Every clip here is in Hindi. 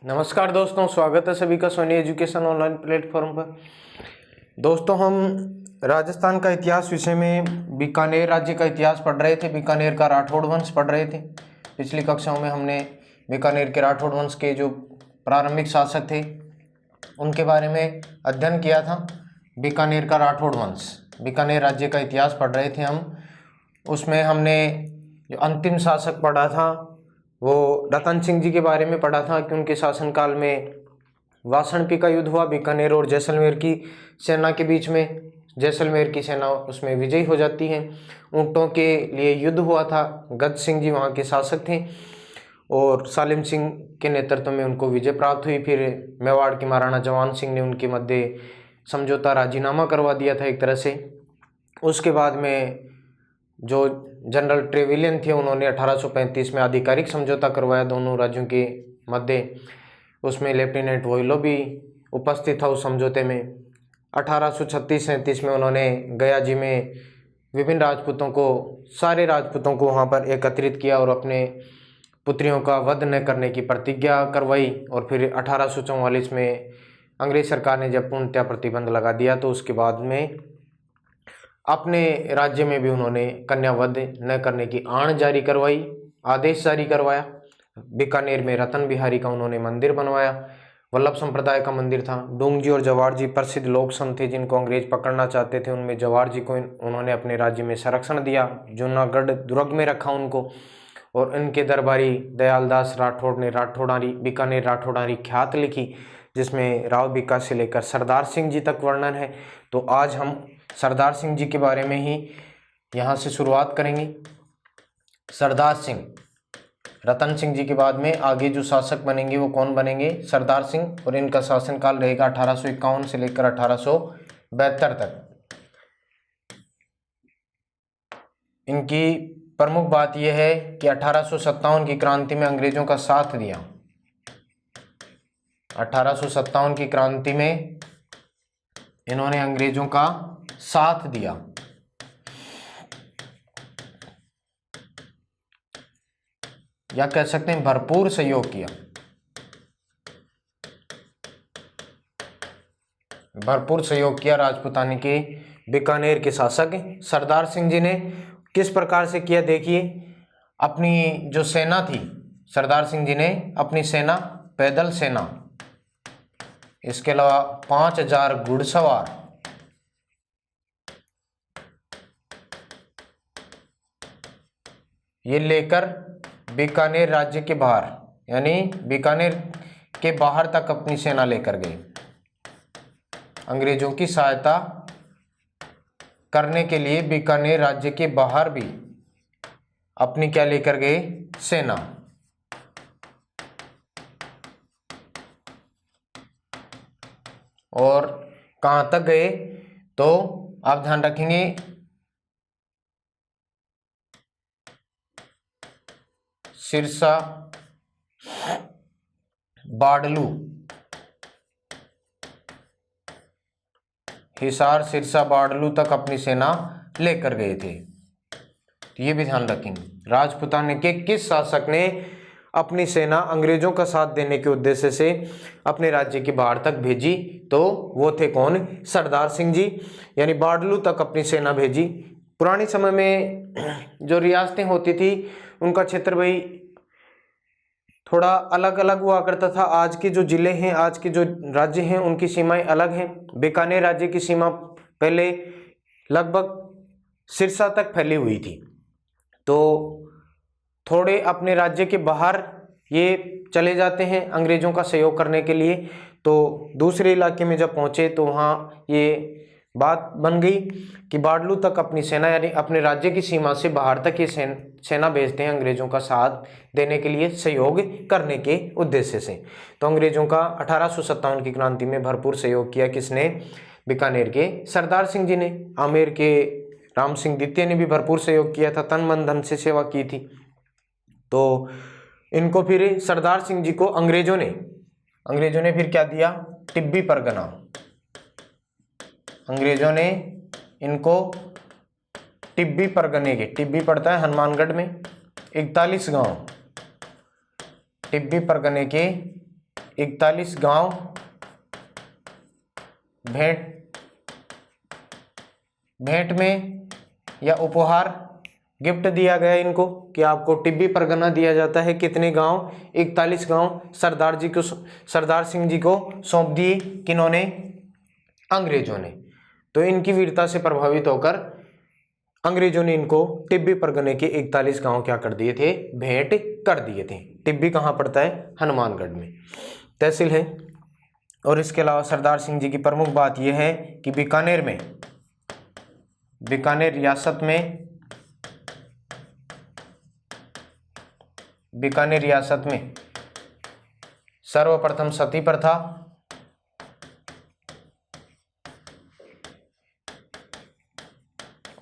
नमस्कार दोस्तों, स्वागत है सभी का सोनी एजुकेशन ऑनलाइन प्लेटफॉर्म पर। दोस्तों, हम राजस्थान का इतिहास विषय में बीकानेर राज्य का इतिहास पढ़ रहे थे। बीकानेर का राठौड़ वंश पढ़ रहे थे। पिछली कक्षाओं में हमने बीकानेर के राठौड़ वंश के जो प्रारंभिक शासक थे उनके बारे में अध्ययन किया था। बीकानेर का राठौड़ वंश, बीकानेर राज्य का इतिहास पढ़ रहे थे हम। उसमें हमने जो अंतिम शासक पढ़ा था वो रतन सिंह जी के बारे में पढ़ा था कि उनके शासनकाल में वासंती का युद्ध हुआ बीकानेर और जैसलमेर की सेना के बीच में। जैसलमेर की सेना उसमें विजयी हो जाती है। ऊँटों के लिए युद्ध हुआ था। गज सिंह जी वहाँ के शासक थे और सालिम सिंह के नेतृत्व में उनको विजय प्राप्त हुई। फिर मेवाड़ के महाराणा जवान सिंह ने उनके मध्य समझौता राजीनामा करवा दिया था एक तरह से। उसके बाद में जो जनरल ट्रेविलियन थे उन्होंने 1835 में आधिकारिक समझौता करवाया दोनों राज्यों के मध्य। उसमें लेफ्टिनेंट वोइलो भी उपस्थित था उस समझौते में। 1836-37 में उन्होंने गया जी में विभिन्न सारे राजपूतों को वहाँ पर एकत्रित किया और अपने पुत्रियों का वध न करने की प्रतिज्ञा करवाई। और फिर 1844 में अंग्रेज सरकार ने जब पूर्णतः प्रतिबंध लगा दिया तो उसके बाद में अपने राज्य में भी उन्होंने कन्यावध न करने की आण जारी करवाई, आदेश जारी करवाया। बीकानेर में रतन बिहारी का उन्होंने मंदिर बनवाया। वल्लभ संप्रदाय का मंदिर था। डूंगजी और जवाहर जी प्रसिद्ध लोक संत थे जिनको अंग्रेज पकड़ना चाहते थे। उनमें जवाहर जी को उन्होंने अपने राज्य में संरक्षण दिया, जूनागढ़ दुर्ग में रखा उनको। और इनके दरबारी दयालदास राठौड़ ने राठौड़ारी बीकानेर राठौड़ारी ख्यात लिखी जिसमें राव बीका से लेकर सरदार सिंह जी तक वर्णन है। तो आज हम सरदार सिंह जी के बारे में ही यहाँ से शुरुआत करेंगे। सरदार सिंह, रतन सिंह जी के बाद में आगे जो शासक बनेंगे वो कौन बनेंगे? सरदार सिंह। और इनका शासनकाल रहेगा 1851 से लेकर 1872 तक। इनकी प्रमुख बात यह है कि 1857 की क्रांति में अंग्रेजों का साथ दिया। 1857 की क्रांति में इन्होंने अंग्रेजों का साथ दिया। या कह सकते हैं भरपूर सहयोग किया। भरपूर सहयोग किया राजपूतानी के बीकानेर के शासक सरदार सिंह जी ने। किस प्रकार से किया देखिए। अपनी जो सेना थी, सरदार सिंह जी ने अपनी सेना, पैदल सेना, इसके अलावा 5000 घुड़सवार, ये लेकर बीकानेर राज्य के बाहर यानी बीकानेर के बाहर तक अपनी सेना लेकर गए। अंग्रेजों की सहायता करने के लिए बीकानेर राज्य के बाहर भी अपनी क्या लेकर गए? सेना। और कहां तक गए तो आप ध्यान रखेंगे सिरसा, बाड़लू, हिसार, सिरसा, बाड़लू तक अपनी सेना लेकर गए थे। तो ये भी ध्यान रखेंगे। राजपूताना के किस शासक ने अपनी सेना अंग्रेजों का साथ देने के उद्देश्य से अपने राज्य के बाहर तक भेजी? तो वो थे कौन? सरदार सिंह जी। यानी बाड़लू तक अपनी सेना भेजी। पुराने समय में जो रियासतें होती थी उनका क्षेत्र भाई थोड़ा अलग अलग हुआ करता था। आज के जो जिले हैं, आज के जो राज्य हैं, उनकी सीमाएं अलग हैं। बीकानेर राज्य की सीमा पहले लगभग सिरसा तक फैली हुई थी। तो थोड़े अपने राज्य के बाहर ये चले जाते हैं अंग्रेजों का सहयोग करने के लिए। तो दूसरे इलाके में जब पहुंचे तो वहाँ ये बात बन गई कि बाड़लू तक अपनी सेना यानी अपने राज्य की सीमा से बाहर तक ये सेना भेजते हैं अंग्रेजों का साथ देने के लिए, सहयोग करने के उद्देश्य से। तो अंग्रेजों का 1857 की क्रांति में भरपूर सहयोग किया। किसने? बीकानेर के सरदार सिंह जी ने। आमेर के राम सिंह द्वितीय ने भी भरपूर सहयोग किया था, तन मन धन से सेवा की थी। तो इनको फिर सरदार सिंह जी को अंग्रेजों ने फिर क्या दिया? टिब्बी परगना। अंग्रेजों ने इनको टिब्बी परगने के, टिब्बी पड़ता है हनुमानगढ़ में, 41 गांव, टिब्बी परगने के 41 गांव भेंट में या उपहार गिफ्ट दिया गया इनको कि आपको टिब्बी परगना दिया जाता है। कितने गांव? 41 गांव सरदार सिंह जी को सौंप दिए। किन्होंने? अंग्रेजों ने। तो इनकी वीरता से प्रभावित होकर अंग्रेजों ने इनको टिब्बी परगने के 41 गांव क्या कर दिए थे? भेंट कर दिए थे। टिब्बी कहाँ पड़ता है? हनुमानगढ़ में तहसील है। और इसके अलावा सरदार सिंह जी की प्रमुख बात यह है कि बीकानेर रियासत में सर्वप्रथम सती प्रथा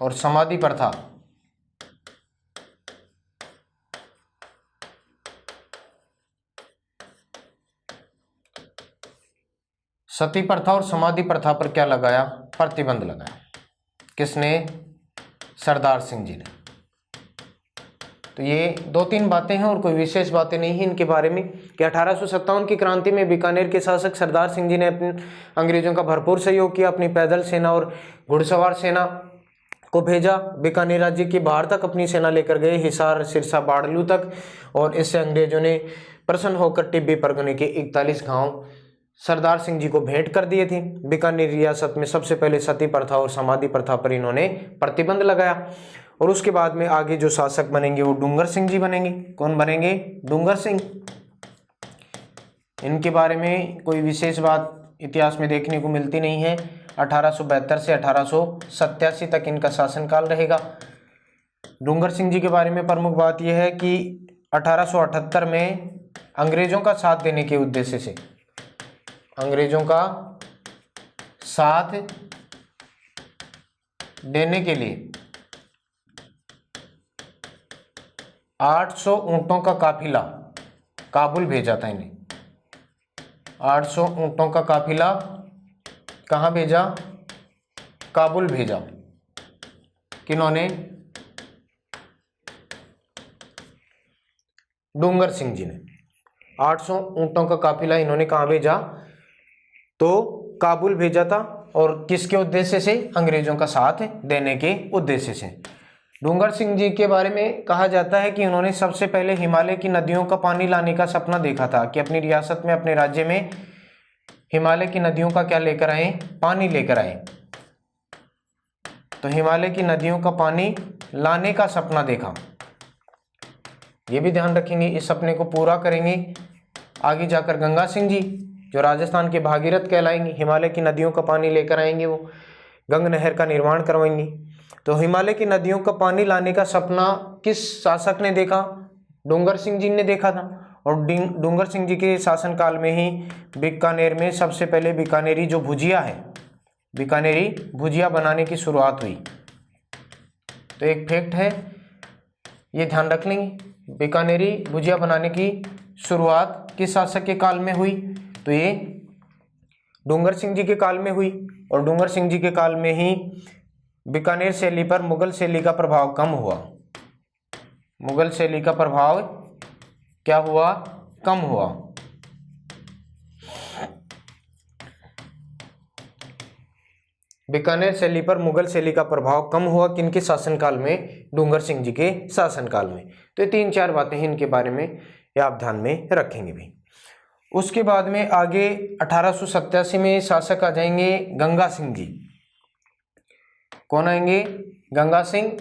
और समाधि प्रथा सती प्रथा और समाधि प्रथा पर क्या लगाया? प्रतिबंध लगाया। किसने? सरदार सिंह जी ने। तो ये 2-3 बातें हैं और कोई विशेष बातें नहीं है इनके बारे में कि 1857 की क्रांति में बीकानेर के शासक सरदार सिंह जी ने अपने अंग्रेजों का भरपूर सहयोग किया। अपनी पैदल सेना और घुड़सवार सेना को भेजा। बीकानेर राज्य के बाहर तक अपनी सेना लेकर गए, हिसार, सिरसा, बाड़लू तक। और इससे अंग्रेजों ने प्रसन्न होकर टिब्बी परगने के 41 गांव सरदार सिंह जी को भेंट कर दिए थे। बीकानेर रियासत में सबसे पहले सती प्रथा और समाधि प्रथा पर इन्होंने प्रतिबंध लगाया। और उसके बाद में आगे जो शासक बनेंगे वो डूंगर सिंह जी बनेंगे। कौन बनेंगे? डूंगर सिंह। इनके बारे में कोई विशेष बात इतिहास में देखने को मिलती नहीं है। 1872 से 1887 तक इनका शासनकाल रहेगा। डूंगर सिंह जी के बारे में प्रमुख बात यह है कि 1878 में अंग्रेजों का साथ देने के उद्देश्य से, अंग्रेजों का साथ देने के लिए 800 ऊंटों का काफिला काबुल भेजा था इन्हें। 800 ऊंटों का काफिला कहाँ भेजा? काबुल भेजा। किन्होंने? डूंगर सिंह जी ने। 800 ऊंटों का काफिला इन्होंने कहाँ भेजा? तो काबुल भेजा था। और किसके उद्देश्य से? अंग्रेजों का साथ देने के उद्देश्य से। डूंगर सिंह जी के बारे में कहा जाता है कि उन्होंने सबसे पहले हिमालय की नदियों का पानी लाने का सपना देखा था कि अपनी रियासत में, अपने राज्य में हिमालय की नदियों का क्या लेकर आए? पानी लेकर आए। तो हिमालय की नदियों का पानी लाने का सपना देखा। ये भी ध्यान रखेंगे, इस सपने को पूरा करेंगे। आगे जाकर गंगा सिंह जी जो राजस्थान के भागीरथ कहलाएंगे, हिमालय की नदियों का पानी लेकर आएंगे, वो गंग नहर का निर्माण करवाएंगे। तो हिमालय की नदियों का पानी लाने का सपना किस शासक ने देखा? डूंगर सिंह जी ने देखा था। और डूंगर सिंह जी के शासनकाल में ही बीकानेर में सबसे पहले बीकानेरी जो भुजिया है, बीकानेरी भुजिया बनाने की शुरुआत हुई। तो एक फैक्ट है, ये ध्यान रख लेंगे। बीकानेरी भुजिया बनाने की शुरुआत किस शासक के काल में हुई? तो ये डूंगर सिंह जी के काल में हुई। और डूंगर सिंह जी के काल में ही बीकानेर शैली पर मुगल शैली का प्रभाव कम हुआ। मुगल शैली का प्रभाव क्या हुआ? कम हुआ। बीकानेर शैली पर मुगल शैली का प्रभाव कम हुआ। किनके शासनकाल में? डूंगर सिंह जी के शासनकाल में। तो ये 3-4 बातें हैं इनके बारे में, ये आप ध्यान में रखेंगे भी। उसके बाद में आगे 1887 में शासक आ जाएंगे गंगा सिंह जी। कौन आएंगे? गंगा सिंह।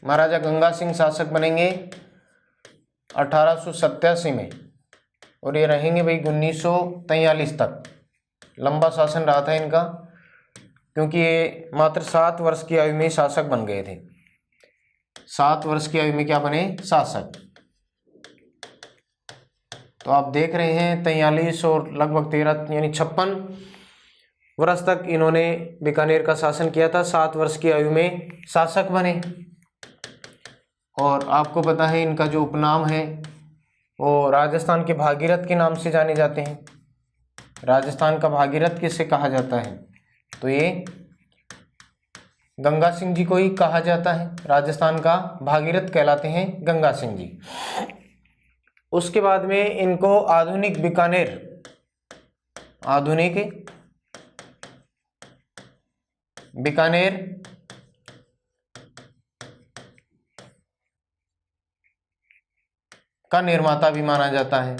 महाराजा गंगा सिंह शासक बनेंगे 1887 में। और ये रहेंगे भाई 1943 तक। लंबा शासन रहा था इनका, क्योंकि ये मात्र 7 वर्ष की आयु में शासक बन गए थे। 7 वर्ष की आयु में क्या बने? शासक। तो आप देख रहे हैं 43 और लगभग 13 यानी 56 वर्ष तक इन्होंने बीकानेर का शासन किया था। 7 वर्ष की आयु में शासक बने। और आपको पता है इनका जो उपनाम है वो राजस्थान के भागीरथ के नाम से जाने जाते हैं। राजस्थान का भागीरथ किसे कहा जाता है? तो ये गंगा सिंह जी को ही कहा जाता है, राजस्थान का भागीरथ कहलाते हैं गंगा सिंह जी। उसके बाद में इनको आधुनिक बीकानेर का निर्माता भी माना जाता है।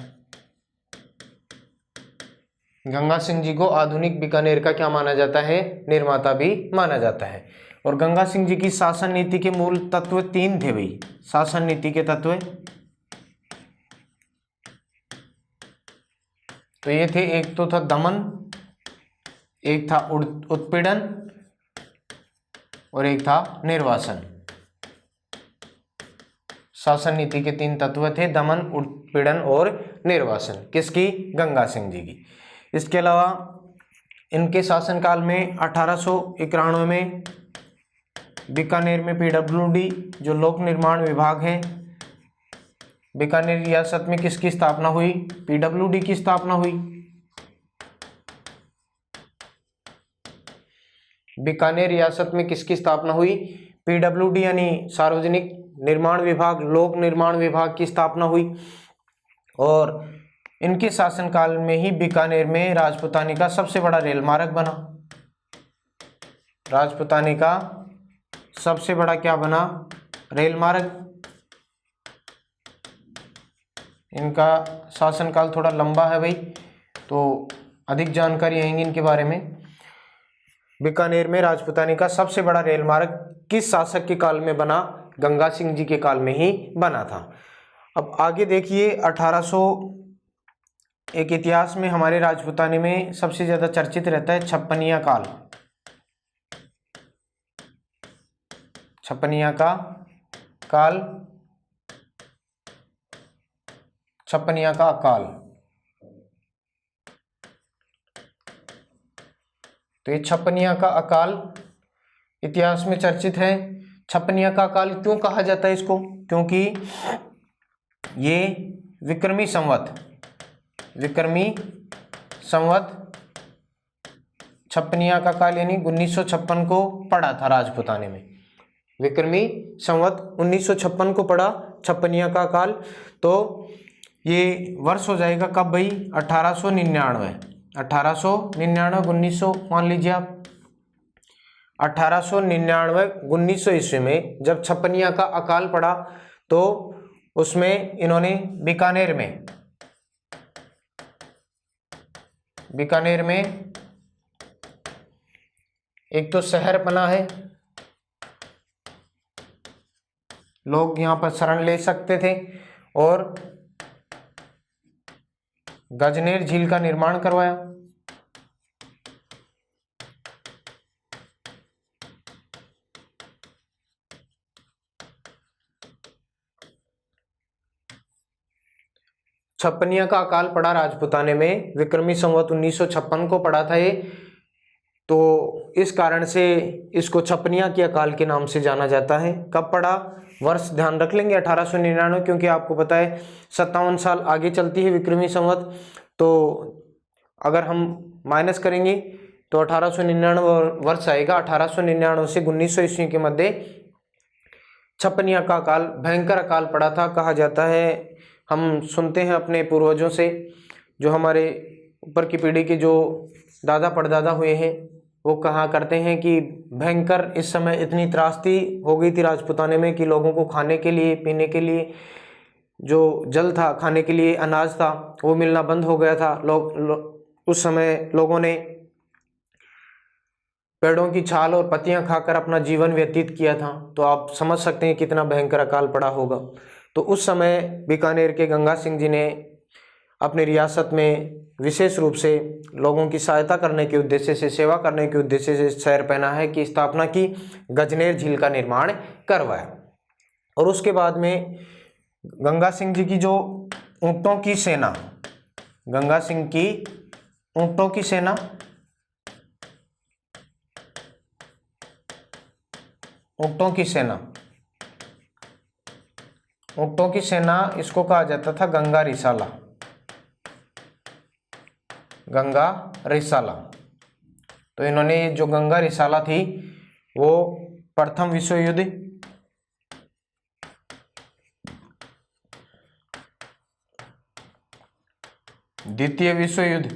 गंगा सिंह जी को आधुनिक बीकानेर का क्या माना जाता है? निर्माता भी माना जाता है। और गंगा सिंह जी की शासन नीति के मूल तत्व 3 थे भाई। शासन नीति के तत्व तो ये थे, एक तो था दमन, एक था उत्पीड़न और एक था निर्वासन। शासन नीति के 3 तत्व थे, दमन, उत्पीड़न और निर्वासन। किसकी? गंगा सिंह जी की। इसके अलावा इनके शासनकाल में 1891 में बीकानेर में पीडब्ल्यूडी जो लोक निर्माण विभाग है, बीकानेर रियासत में किसकी स्थापना हुई? पीडब्ल्यूडी की स्थापना हुई। बीकानेर रियासत में किसकी स्थापना हुई? पीडब्ल्यूडी यानी सार्वजनिक निर्माण विभाग, लोक निर्माण विभाग की स्थापना हुई। और इनके शासनकाल में ही बीकानेर में राजपुतानी का सबसे बड़ा रेल मार्ग बना। राजपुतानी का सबसे बड़ा क्या बना? रेल मार्ग। इनका शासनकाल थोड़ा लंबा है भाई, तो अधिक जानकारी आएंगी इनके बारे में। बीकानेर में राजपुतानी का सबसे बड़ा रेल मार्ग किस शासक के काल में बना? गंगा सिंह जी के काल में ही बना था। अब आगे देखिए, 1800 एक इतिहास में हमारे राजपुतानी में सबसे ज्यादा चर्चित रहता है छप्पनिया काल। छप्पनिया का काल, छप्पनिया का अकाल। तो ये छप्पनिया का अकाल इतिहास में चर्चित है। छप्पनिया का अकाल क्यों कहा जाता है इसको? क्योंकि ये विक्रमी संवत छप्पनिया का काल यानी 1956 को पड़ा था राजपुताने में। विक्रमी संवत 1956 को पड़ा छप्पनिया का काल। तो ये वर्ष हो जाएगा कब भाई? 1899। 1900 मान लीजिए आप। 1899 1900 ईस्वी में जब छप्पनिया का अकाल पड़ा तो उसमें इन्होंने बीकानेर में एक तो शहर बना है, लोग यहाँ पर शरण ले सकते थे, और गजनेर झील का निर्माण करवाया। छप्पनिया का अकाल पड़ा राजपुताने में, विक्रमी संवत 1956 को पड़ा था ये। तो इस कारण से इसको छप्पनिया के अकाल के नाम से जाना जाता है। कब पड़ा? वर्ष ध्यान रख लेंगे 1899, क्योंकि आपको पता है 57 साल आगे चलती है विक्रमी संवत। तो अगर हम माइनस करेंगे तो 1899 वर्ष आएगा। 1899 से 1900 ईस्वी के मध्य छप्पनिया का अकाल, भयंकर अकाल पड़ा था। कहा जाता है, हम सुनते हैं अपने पूर्वजों से, जो हमारे ऊपर की पीढ़ी के जो दादा परदादा हुए हैं, वो कहा करते हैं कि भयंकर इस समय इतनी त्रासदी हो गई थी राजपुताने में कि लोगों को खाने के लिए, पीने के लिए जो जल था, खाने के लिए अनाज था, वो मिलना बंद हो गया था। उस समय लोगों ने पेड़ों की छाल और पत्तियां खाकर अपना जीवन व्यतीत किया था। तो आप समझ सकते हैं कितना भयंकर अकाल पड़ा होगा। तो उस समय बीकानेर के गंगा सिंह जी ने अपनी रियासत में विशेष रूप से लोगों की सहायता करने के उद्देश्य से, सेवा करने के उद्देश्य से शहर पनाह की स्थापना की, गजनेर झील का निर्माण करवाया। और उसके बाद में गंगा सिंह जी की जो ऊंटों की सेना, गंगा सिंह की ऊंटों की सेना, ऊंटों की सेना, ऊंटों की सेना इसको कहा जाता था गंगा रिसाला, गंगा रिसाला। तो इन्होंने जो गंगा रिसाला थी वो प्रथम विश्व युद्ध, द्वितीय विश्व युद्ध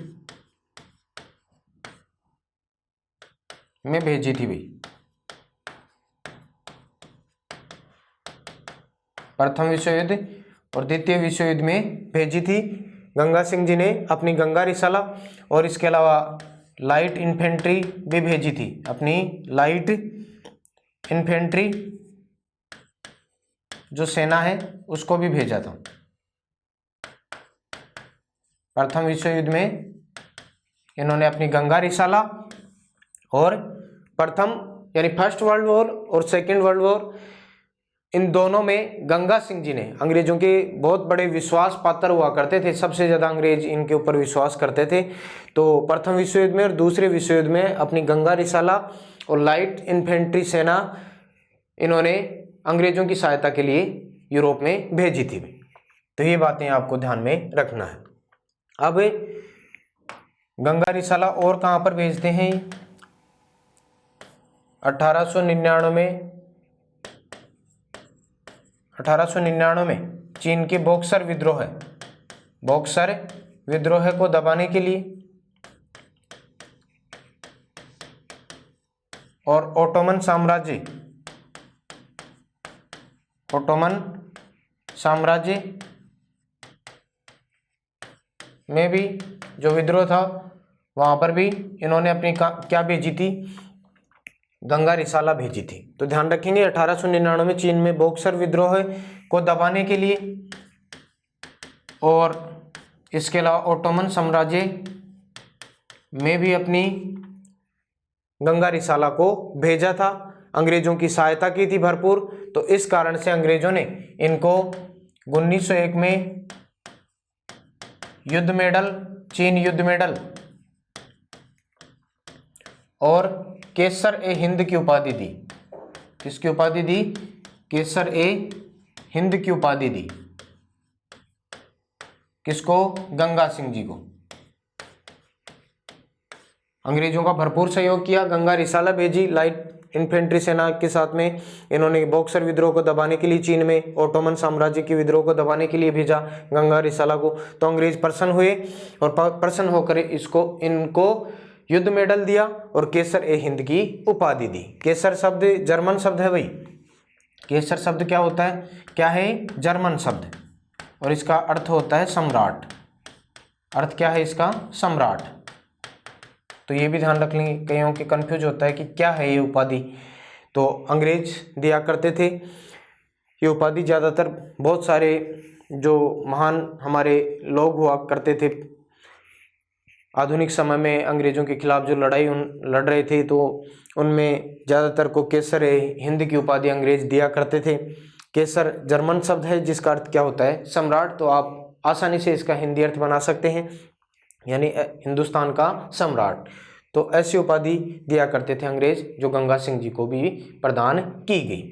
में भेजी थी भाई। प्रथम विश्व युद्ध और द्वितीय विश्व युद्ध में भेजी थी। गंगा सिंह जी ने अपनी गंगा रिसाला और इसके अलावा लाइट इन्फेंट्री भी भेजी थी, अपनी लाइट इन्फेंट्री जो सेना है उसको भी भेजा था। प्रथम विश्व युद्ध में इन्होंने अपनी गंगा रिसाला और प्रथम यानी फर्स्ट वर्ल्ड वॉर और सेकेंड वर्ल्ड वॉर, इन दोनों में गंगा सिंह जी ने अंग्रेजों के बहुत बड़े विश्वास पात्र हुआ करते थे, सबसे ज़्यादा अंग्रेज इनके ऊपर विश्वास करते थे। तो प्रथम विश्व युद्ध में और दूसरे विश्व युद्ध में अपनी गंगा रिसाला और लाइट इन्फेंट्री सेना इन्होंने अंग्रेजों की सहायता के लिए यूरोप में भेजी थी। तो ये बातें आपको ध्यान में रखना है। अब गंगा रिसाला और कहाँ पर भेजते हैं? 1899 में चीन के बॉक्सर विद्रोह को दबाने के लिए और ओटोमन साम्राज्य में भी जो विद्रोह था वहां पर भी इन्होंने अपनी क्या भेजी थी? गंगा रिसाला भेजी थी। तो ध्यान रखेंगे 1899 में चीन में बॉक्सर विद्रोह को दबाने के लिए और इसके अलावा ओटोमन साम्राज्य में भी अपनी गंगा रिसाला को भेजा था, अंग्रेजों की सहायता की थी भरपूर। तो इस कारण से अंग्रेजों ने इनको 1901 में युद्ध मेडल, चीन युद्ध मेडल और केसर ए हिंद की उपाधि दी। किसकी उपाधि दी? केसर ए हिंद की उपाधि दी। किसको? गंगा सिंह जी को। अंग्रेजों का भरपूर सहयोग किया, गंगा रिसाला भेजी लाइट इन्फेंट्री सेना के साथ में। इन्होंने बॉक्सर विद्रोह को दबाने के लिए चीन में ओटोमन साम्राज्य के विद्रोह को दबाने के लिए भेजा गंगा रिसाला को। तो अंग्रेज प्रसन्न हुए और प्रसन्न होकर इनको युद्ध मेडल दिया और केसर ए हिंद की उपाधि दी। केसर शब्द जर्मन शब्द है भाई। केसर शब्द क्या होता है? क्या है? जर्मन शब्द, और इसका अर्थ होता है सम्राट। अर्थ क्या है इसका? सम्राट। तो ये भी ध्यान रख लेंगे, कईयों के कंफ्यूज होता है कि क्या है ये उपाधि। तो अंग्रेज दिया करते थे ये उपाधि, ज़्यादातर बहुत सारे जो महान हमारे लोग हुआ करते थे आधुनिक समय में अंग्रेजों के खिलाफ जो लड़ रहे थे, तो उनमें ज़्यादातर को केसर हिंद की उपाधि अंग्रेज दिया करते थे। केसर जर्मन शब्द है जिसका अर्थ क्या होता है? सम्राट। तो आप आसानी से इसका हिंदी अर्थ बना सकते हैं, यानी हिंदुस्तान का सम्राट। तो ऐसी उपाधि दिया करते थे अंग्रेज, जो गंगा सिंह जी को भी प्रदान की गई।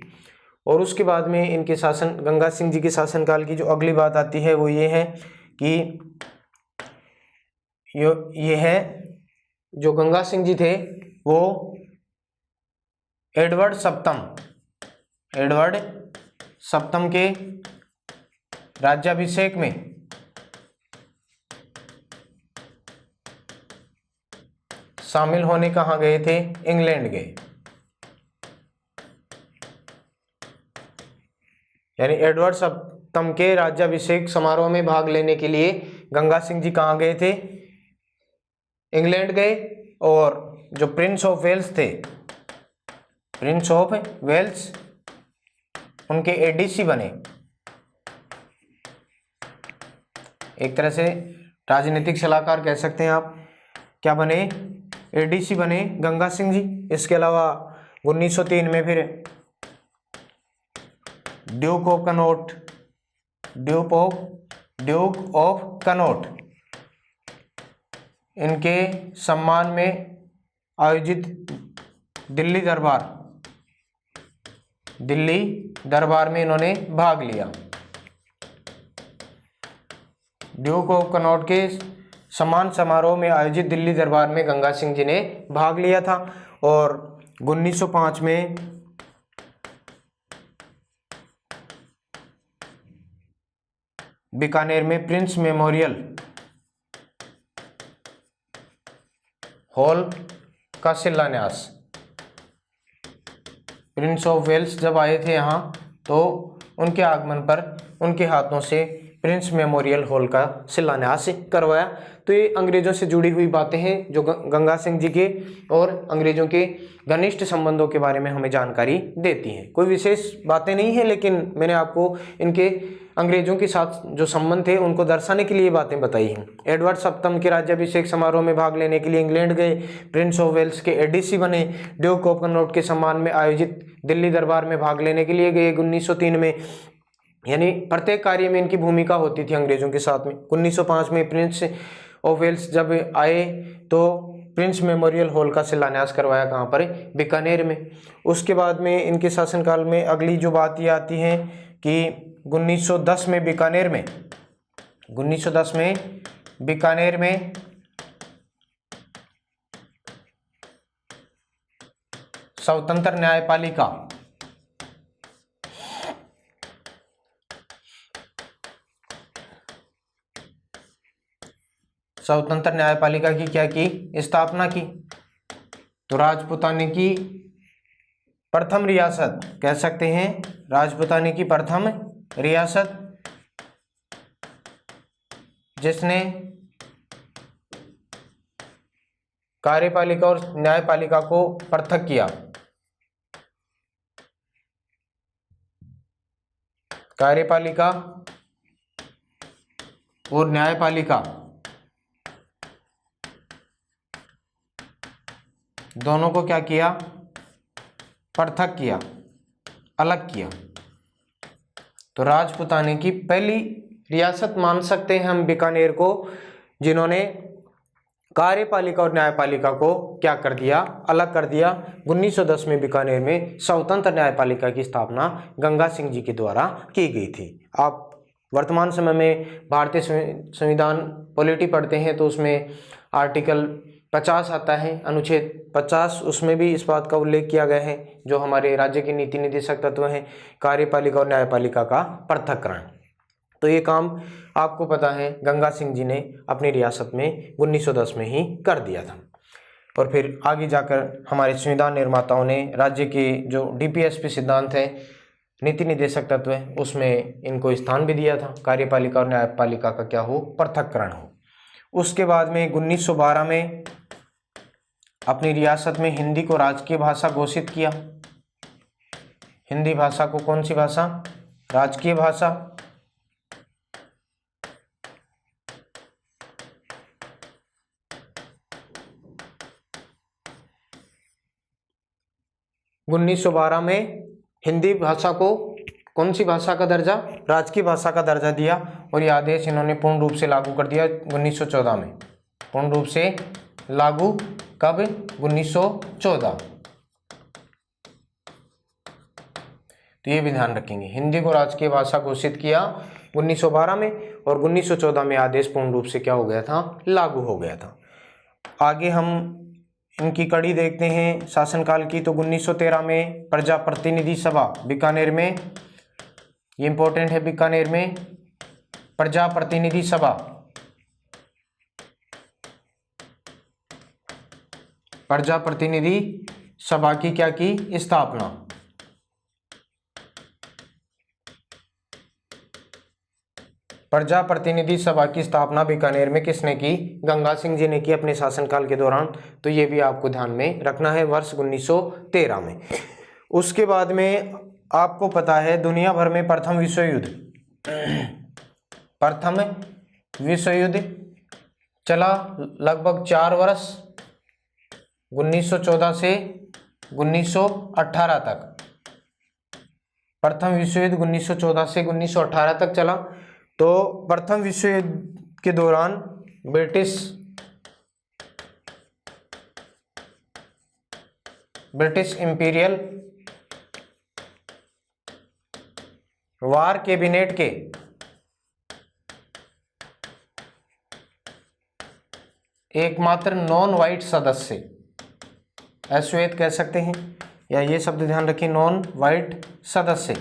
और उसके बाद में इनके शासन, गंगा सिंह जी के शासनकाल की जो अगली बात आती है वो ये है कि ये है जो गंगा सिंह जी थे वो एडवर्ड सप्तम के राज्याभिषेक में शामिल होने कहाँ गए थे? इंग्लैंड गए। यानी एडवर्ड सप्तम के राज्याभिषेक समारोह में भाग लेने के लिए गंगा सिंह जी कहाँ गए थे? इंग्लैंड गए। और जो प्रिंस ऑफ वेल्स थे, प्रिंस ऑफ वेल्स, उनके एडीसी बने। एक तरह से राजनीतिक सलाहकार कह सकते हैं आप। क्या बने? एडीसी बने गंगा सिंह जी। इसके अलावा 1903 में फिर ड्यूक ऑफ कनॉट इनके सम्मान में आयोजित दिल्ली दरबार में इन्होंने भाग लिया। ड्यूक ऑफ कनॉट के सम्मान समारोह में आयोजित दिल्ली दरबार में गंगा सिंह जी ने भाग लिया था। और 1905 में बीकानेर में प्रिंस मेमोरियल हॉल का शिलान्यास। प्रिंस ऑफ वेल्स जब आए थे यहाँ तो उनके आगमन पर उनके हाथों से प्रिंस मेमोरियल हॉल का शिलान्यास करवाया। तो ये अंग्रेजों से जुड़ी हुई बातें हैं जो गंगा सिंह जी के और अंग्रेजों के घनिष्ठ संबंधों के बारे में हमें जानकारी देती हैं। कोई विशेष बातें नहीं है, लेकिन मैंने आपको इनके अंग्रेजों के साथ जो संबंध थे उनको दर्शाने के लिए बातें बताई हैं। एडवर्ड सप्तम के राज्याभिषेक समारोह में भाग लेने के लिए इंग्लैंड गए, प्रिंस ऑफ वेल्स के एडीसी बने, ड्यूक ऑफ कनॉट के सम्मान में आयोजित दिल्ली दरबार में भाग लेने के लिए गए 1903 में। यानी प्रत्येक कार्य में इनकी भूमिका होती थी अंग्रेजों के साथ में। 1905 में प्रिंस ऑफ वेल्स जब आए तो प्रिंस मेमोरियल हॉल का शिलान्यास करवाया, कहाँ पर, बीकानेर में। उसके बाद में इनके शासनकाल में अगली जो बात ये आती है कि 1910 में बीकानेर में 1910 में बीकानेर में स्वतंत्र न्यायपालिका स्वतंत्र न्यायपालिका की क्या की स्थापना की। तो राजपूताने की प्रथम रियासत कह सकते हैं, राजपूताने की प्रथम रियासत जिसने कार्यपालिका और न्यायपालिका को पृथक किया। कार्यपालिका और न्यायपालिका दोनों को क्या किया, पृथक किया, अलग किया। तो राजपूताने की पहली रियासत मान सकते हैं हम बीकानेर को, जिन्होंने कार्यपालिका और न्यायपालिका को क्या कर दिया, अलग कर दिया। 1910 में बीकानेर में स्वतंत्र न्यायपालिका की स्थापना गंगा सिंह जी के द्वारा की गई थी। आप वर्तमान समय में भारतीय संविधान पॉलिटी पढ़ते हैं तो उसमें आर्टिकल 50 आता है, अनुच्छेद 50, उसमें भी इस बात का उल्लेख किया गया है जो हमारे राज्य के नीति निर्देशक तत्व हैं, कार्यपालिका और न्यायपालिका का पृथक्करण। तो ये काम आपको पता है गंगा सिंह जी ने अपनी रियासत में 1910 में ही कर दिया था। और फिर आगे जाकर हमारे संविधान निर्माताओं ने राज्य के जो डीपीएसपी सिद्धांत है, नीति निर्देशक तत्व है, उसमें इनको स्थान भी दिया था, कार्यपालिका और न्यायपालिका का क्या हो, पृथक्करण हो। उसके बाद में 1912 में अपनी रियासत में हिंदी को राजकीय भाषा घोषित किया। हिंदी भाषा को कौन सी भाषा, राजकीय भाषा। उन्नीस 1912 में हिंदी भाषा को कौन सी भाषा का दर्जा, राजकीय भाषा का दर्जा दिया। और यह आदेश इन्होंने पूर्ण रूप से लागू कर दिया 1914 में। पूर्ण रूप से लागू कब, 1914। तो ये भी ध्यान रखेंगे, हिंदी को राजकीय भाषा घोषित किया 1912 में और 1914 में आदेश पूर्ण रूप से क्या हो गया था, लागू हो गया था। आगे हम इनकी कड़ी देखते हैं शासनकाल की। तो 1913 में प्रजा प्रतिनिधि सभा बीकानेर में, ये इंपॉर्टेंट है, बीकानेर में प्रजा प्रतिनिधि सभा, प्रजा प्रतिनिधि सभा की क्या की स्थापना। प्रजा प्रतिनिधि सभा की स्थापना बीकानेर में किसने की, गंगा सिंह जी ने की अपने शासनकाल के दौरान। तो ये भी आपको ध्यान में रखना है, वर्ष 1913 में। उसके बाद में आपको पता है दुनिया भर में प्रथम विश्व युद्ध चला लगभग 4 वर्ष, 1914 से 1918 तक। प्रथम विश्व युद्ध 1914 से 1918 तक चला। तो प्रथम विश्व युद्ध के दौरान ब्रिटिश इंपीरियल वार कैबिनेट के एकमात्र नॉन वाइट सदस्य, अश्वेत कह सकते हैं, या ये शब्द ध्यान रखिए, नॉन वाइट सदस्य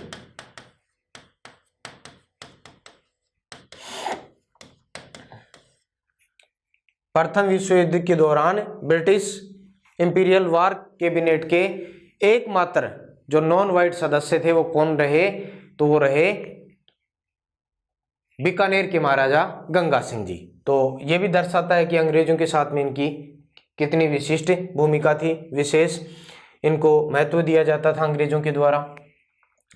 प्रथम विश्व युद्ध के दौरान ब्रिटिश इंपीरियल वार कैबिनेट के एकमात्र जो नॉन वाइट सदस्य थे वो कौन रहे? तो वो रहे बीकानेर के महाराजा गंगा सिंह जी। तो ये भी दर्शाता है कि अंग्रेजों के साथ में इनकी कितनी विशिष्ट भूमिका थी, विशेष इनको महत्व दिया जाता था अंग्रेजों के द्वारा।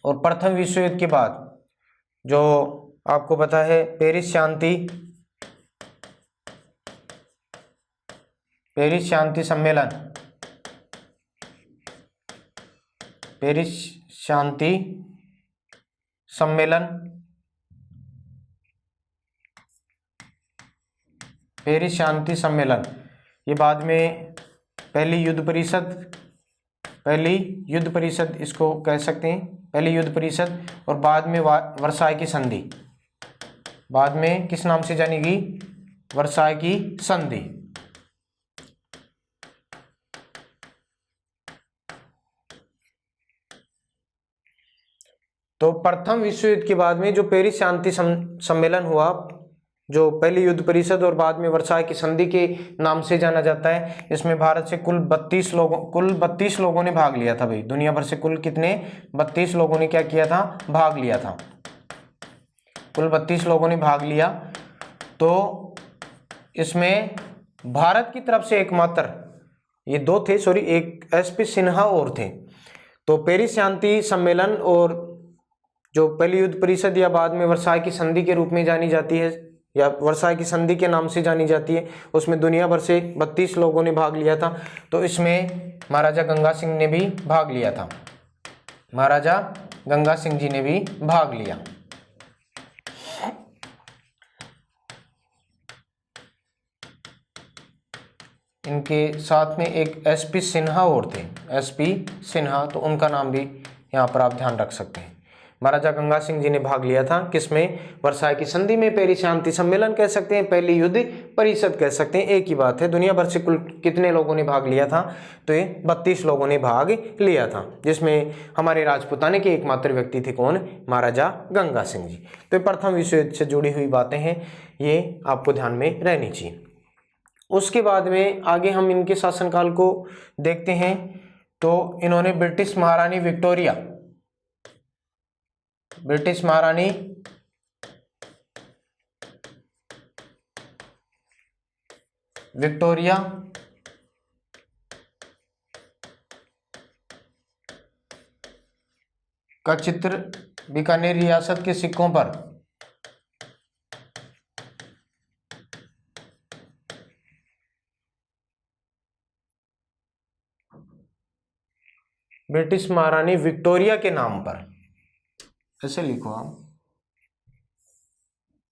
और प्रथम विश्व युद्ध के बाद जो आपको पता है पेरिस शांति सम्मेलन, पेरिस शांति सम्मेलन ये बाद में पहली युद्ध परिषद इसको कह सकते हैं, पहली युद्ध परिषद, और बाद में वर्साय की संधि, बाद में किस नाम से जानी गई? वर्साय की संधि। तो प्रथम विश्व युद्ध के बाद में जो पेरिस शांति सम्मेलन हुआ, जो पहली युद्ध परिषद और बाद में वर्साय की संधि के नाम से जाना जाता है, इसमें भारत से कुल 32 लोगों ने भाग लिया था भाई। दुनिया भर से कुल कितने? 32 लोगों ने क्या किया था? भाग लिया था। कुल 32 लोगों ने भाग लिया। तो इसमें भारत की तरफ से एकमात्र ये दो थे, सॉरी, एक एसपी सिन्हा और थे। तो पेरिस शांति सम्मेलन और जो पहली युद्ध परिषद या बाद में वर्साय की संधि के रूप में जानी जाती है या वर्साय की संधि के नाम से जानी जाती है, उसमें दुनिया भर से 32 लोगों ने भाग लिया था। तो इसमें महाराजा गंगा सिंह ने भी भाग लिया था, महाराजा गंगा सिंह जी ने भी भाग लिया। इनके साथ में एक एसपी सिन्हा और थे, एसपी सिन्हा, तो उनका नाम भी यहाँ पर आप ध्यान रख सकते हैं। महाराजा गंगा सिंह जी ने भाग लिया था किसमें? वर्साय की संधि में। पेरिस शांति सम्मेलन कह सकते हैं, पहली युद्ध परिषद कह सकते हैं, एक ही बात है। दुनिया भर से कुल कितने लोगों ने भाग लिया था? तो ये 32 लोगों ने भाग लिया था, जिसमें हमारे राजपूताने के एकमात्र व्यक्ति थे कौन? महाराजा गंगा सिंह जी। तो प्रथम विश्व युद्ध से जुड़ी हुई बातें हैं, ये आपको ध्यान में रहनी चाहिए। उसके बाद में आगे हम इनके शासनकाल को देखते हैं। तो इन्होंने ब्रिटिश महारानी विक्टोरिया का चित्र बीकानेर रियासत के सिक्कों पर ब्रिटिश महारानी विक्टोरिया के नाम पर, ऐसे लिखो आप,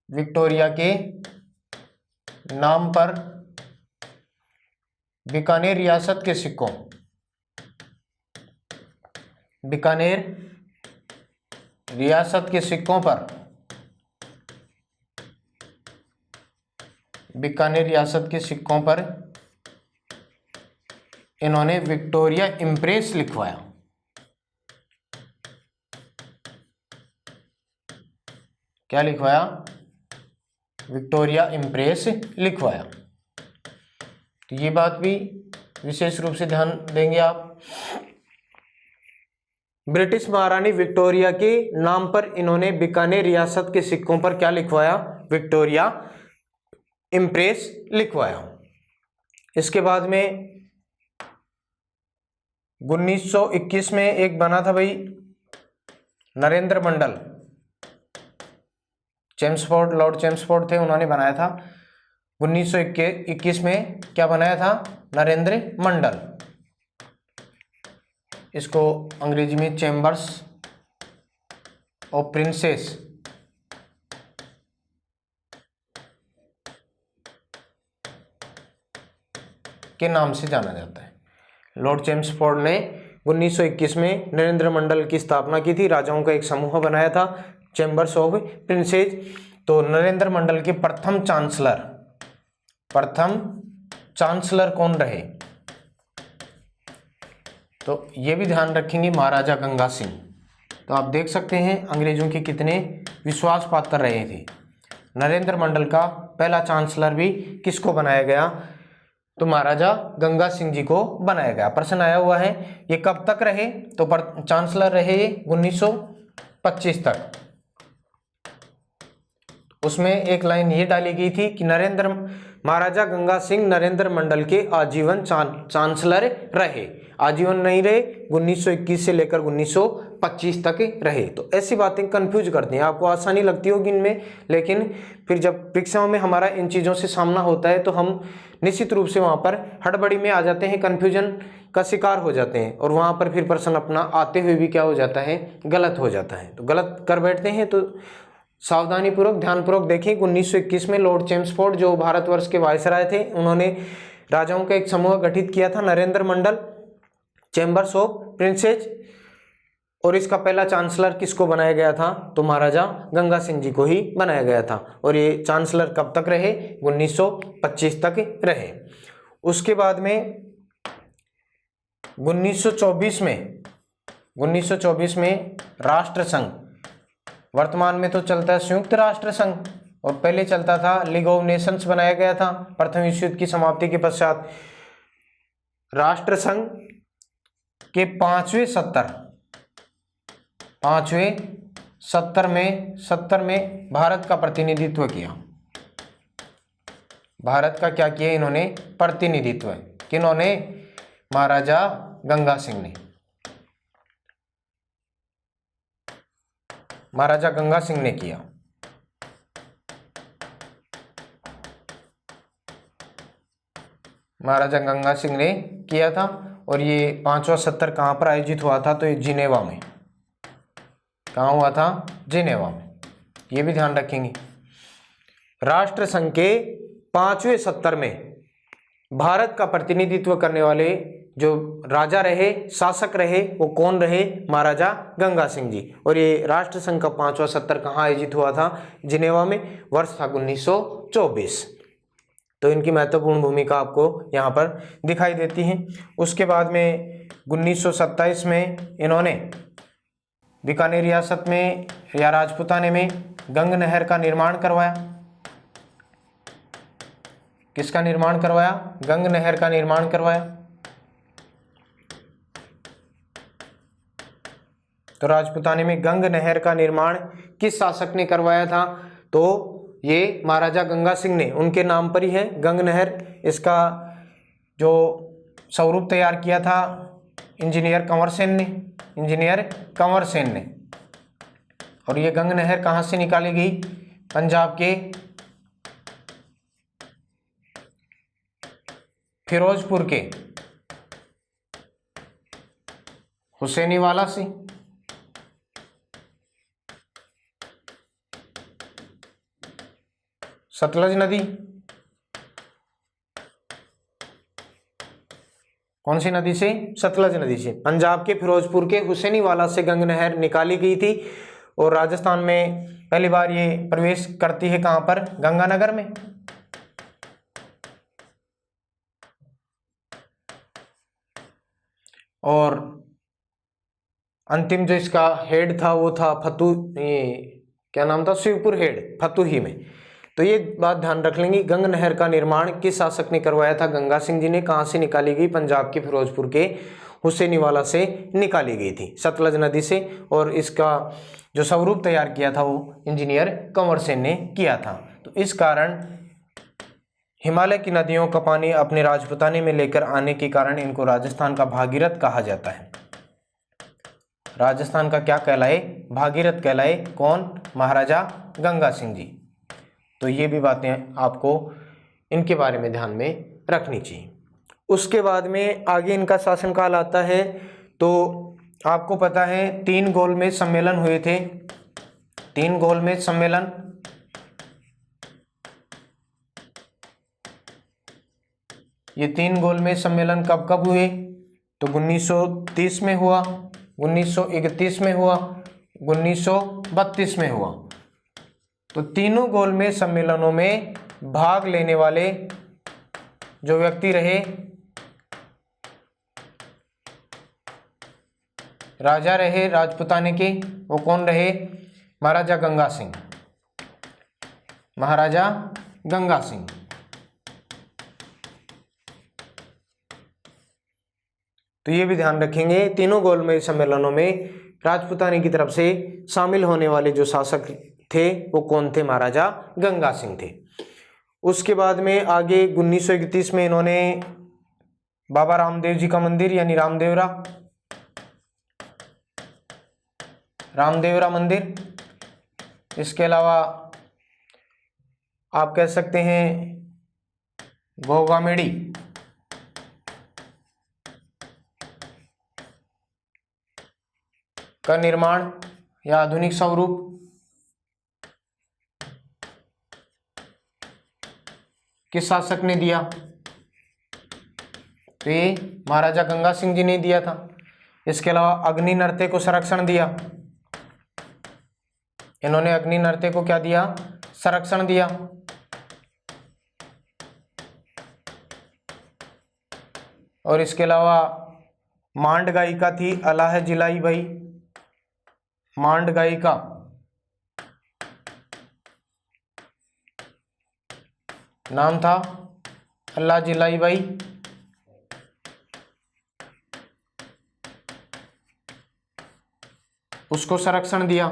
विक्टोरिया के नाम पर बीकानेर रियासत के सिक्कों, बीकानेर रियासत के सिक्कों पर, बीकानेर रियासत के सिक्कों पर इन्होंने विक्टोरिया इंप्रेस लिखवाया। क्या लिखवाया? विक्टोरिया इंप्रेस लिखवाया। तो ये बात भी विशेष रूप से ध्यान देंगे आप। ब्रिटिश महारानी विक्टोरिया के नाम पर इन्होंने बीकानेर रियासत के सिक्कों पर क्या लिखवाया? विक्टोरिया इंप्रेस लिखवाया। इसके बाद में 1921 में एक बना था भाई नरेंद्र मंडल, लॉर्ड चेम्सफोर्ड थे, उन्होंने बनाया था 1921 में। क्या बनाया था? नरेंद्र मंडल। इसको अंग्रेजी में चैम्बर्स ऑफ प्रिंसेस के नाम से जाना जाता है। लॉर्ड चेम्सफोर्ड ने 1921 में नरेंद्र मंडल की स्थापना की थी, राजाओं का एक समूह बनाया था, चैम्बर्स ऑफ प्रिंसेस। तो नरेंद्र मंडल के प्रथम चांसलर कौन रहे? तो ये भी ध्यान रखेंगे, महाराजा गंगा सिंह। तो आप देख सकते हैं अंग्रेजों के कितने विश्वास पात्र रहे थे। नरेंद्र मंडल का पहला चांसलर भी किसको बनाया गया, तो महाराजा गंगा सिंह जी को बनाया गया। प्रश्न आया हुआ है ये कब तक रहे, तो चांसलर रहे 1925 तक। उसमें एक लाइन ये डाली गई थी कि महाराजा गंगा सिंह नरेंद्र मंडल के आजीवन चांसलर रहे, आजीवन नहीं रहे, 1921 से लेकर 1925 तक रहे। तो ऐसी बातें कंफ्यूज करती हैं, आपको आसानी लगती होगी इनमें, लेकिन फिर जब परीक्षाओं में हमारा इन चीज़ों से सामना होता है तो हम निश्चित रूप से वहाँ पर हड़बड़ी में आ जाते हैं, कन्फ्यूजन का शिकार हो जाते हैं, और वहाँ पर फिर प्रश्न अपना आते हुए भी क्या हो जाता है, गलत हो जाता है। तो गलत कर बैठते हैं, तो सावधानी पूर्वक ध्यानपूर्वक देखें। 1921 में लॉर्ड चेम्सफोर्ड जो भारतवर्ष के वायसराय थे, उन्होंने राजाओं का एक समूह गठित किया था, नरेंद्र मंडल, चैम्बर्स ऑफ प्रिंसेस, और इसका पहला चांसलर किसको बनाया गया था, तो महाराजा गंगा सिंह जी को ही बनाया गया था। और ये चांसलर कब तक रहे, 1925 तक रहे। उसके बाद में 1924 में राष्ट्र संघ, वर्तमान में तो चलता है संयुक्त राष्ट्र संघ, और पहले चलता था लीग ऑफ नेशंस बनाया गया था। प्रथम विश्व युद्ध की समाप्ति के पश्चात राष्ट्र संघ के पांचवें सत्तर में भारत का प्रतिनिधित्व किया। भारत का क्या किया इन्होंने, प्रतिनिधित्व। किन्होंने, महाराजा गंगा सिंह ने, महाराजा गंगा सिंह ने किया। महाराजा गंगा सिंह ने किया था। और ये 5वां सत्र कहाँ पर आयोजित हुआ था, तो ये जिनेवा में। कहाँ हुआ था, जिनेवा में, ये भी ध्यान रखेंगे। राष्ट्र संघ के 5वें सत्र में भारत का प्रतिनिधित्व करने वाले जो राजा रहे, शासक रहे, वो कौन रहे, महाराजा गंगा सिंह जी। और ये राष्ट्र संघ का 5वां सत्र कहाँ आयोजित हुआ था, जिनेवा में। वर्ष था 1924। तो इनकी महत्वपूर्ण भूमिका आपको यहाँ पर दिखाई देती है। उसके बाद में 1927 में इन्होंने बीकानेर रियासत में या राजपुताने में गंग नहर का निर्माण करवाया। किसका निर्माण करवाया, गंग नहर का निर्माण करवाया। तो राजपुताने में गंग नहर का निर्माण किस शासक ने करवाया था, तो ये महाराजा गंगा सिंह ने, उनके नाम पर ही है गंग नहर। इसका जो स्वरूप तैयार किया था इंजीनियर कंवर सेन ने। और ये गंग नहर कहाँ से निकाली गई, पंजाब के फिरोजपुर के हुसैनीवाला से। सतलज नदी, कौन सी नदी से, सतलज नदी से। पंजाब के फिरोजपुर के हुसैनीवाला से गंग नहर निकाली गई थी। और राजस्थान में पहली बार ये प्रवेश करती है कहाँ पर, गंगानगर में। और अंतिम जो इसका हेड था वो था क्या नाम था, शिवपुर हेड, फतुही में। तो ये बात ध्यान रख लेंगे, गंग नहर का निर्माण किस शासक ने करवाया था, गंगा सिंह जी ने। कहाँ से निकाली गई, पंजाब के फिरोजपुर के हुसैनीवाला से निकाली गई थी, सतलज नदी से। और इसका जो स्वरूप तैयार किया था वो इंजीनियर कंवर सेन ने किया था। तो इस कारण हिमालय की नदियों का पानी अपने राजपुताने में लेकर आने के कारण इनको राजस्थान का भागीरथ कहा जाता है। राजस्थान का क्या कहलाए, भागीरथ कहलाए। कौन, महाराजा गंगा सिंह जी। तो ये भी बातें आपको इनके बारे में ध्यान में रखनी चाहिए। उसके बाद में आगे इनका शासनकाल आता है। तो आपको पता है 3 गोलमेज सम्मेलन हुए थे, 3 गोलमेज सम्मेलन। ये 3 गोलमेज सम्मेलन कब कब हुए, तो 1930 में हुआ, 1931 में हुआ, 1932 में हुआ। तो तीनों गोलमेज सम्मेलनों में भाग लेने वाले जो व्यक्ति रहे, राजा रहे राजपुताने के, वो कौन रहे, महाराजा गंगा सिंह। महाराजा गंगा सिंह। तो ये भी ध्यान रखेंगे, तीनों गोलमेज सम्मेलनों में राजपूतानी की तरफ से शामिल होने वाले जो शासक थे वो कौन थे? महाराजा गंगा सिंह थे। उसके बाद में आगे 1931 में इन्होंने बाबा रामदेव जी का मंदिर यानी रामदेवरा मंदिर, इसके अलावा आप कह सकते हैं गोगामेड़ी, का निर्माण या आधुनिक स्वरूप, किस शासक ने दिया? तो ये महाराजा गंगा सिंह जी ने दिया था। इसके अलावा अग्नि नृत्य को संरक्षण दिया, इन्होंने अग्नि नृत्य को क्या दिया? संरक्षण दिया। और इसके अलावा मांड गायिका थी अलाह जिलाई बाई, मांड गायिका, नाम था अल्लाह जिलाई बाई। उसको संरक्षण दिया।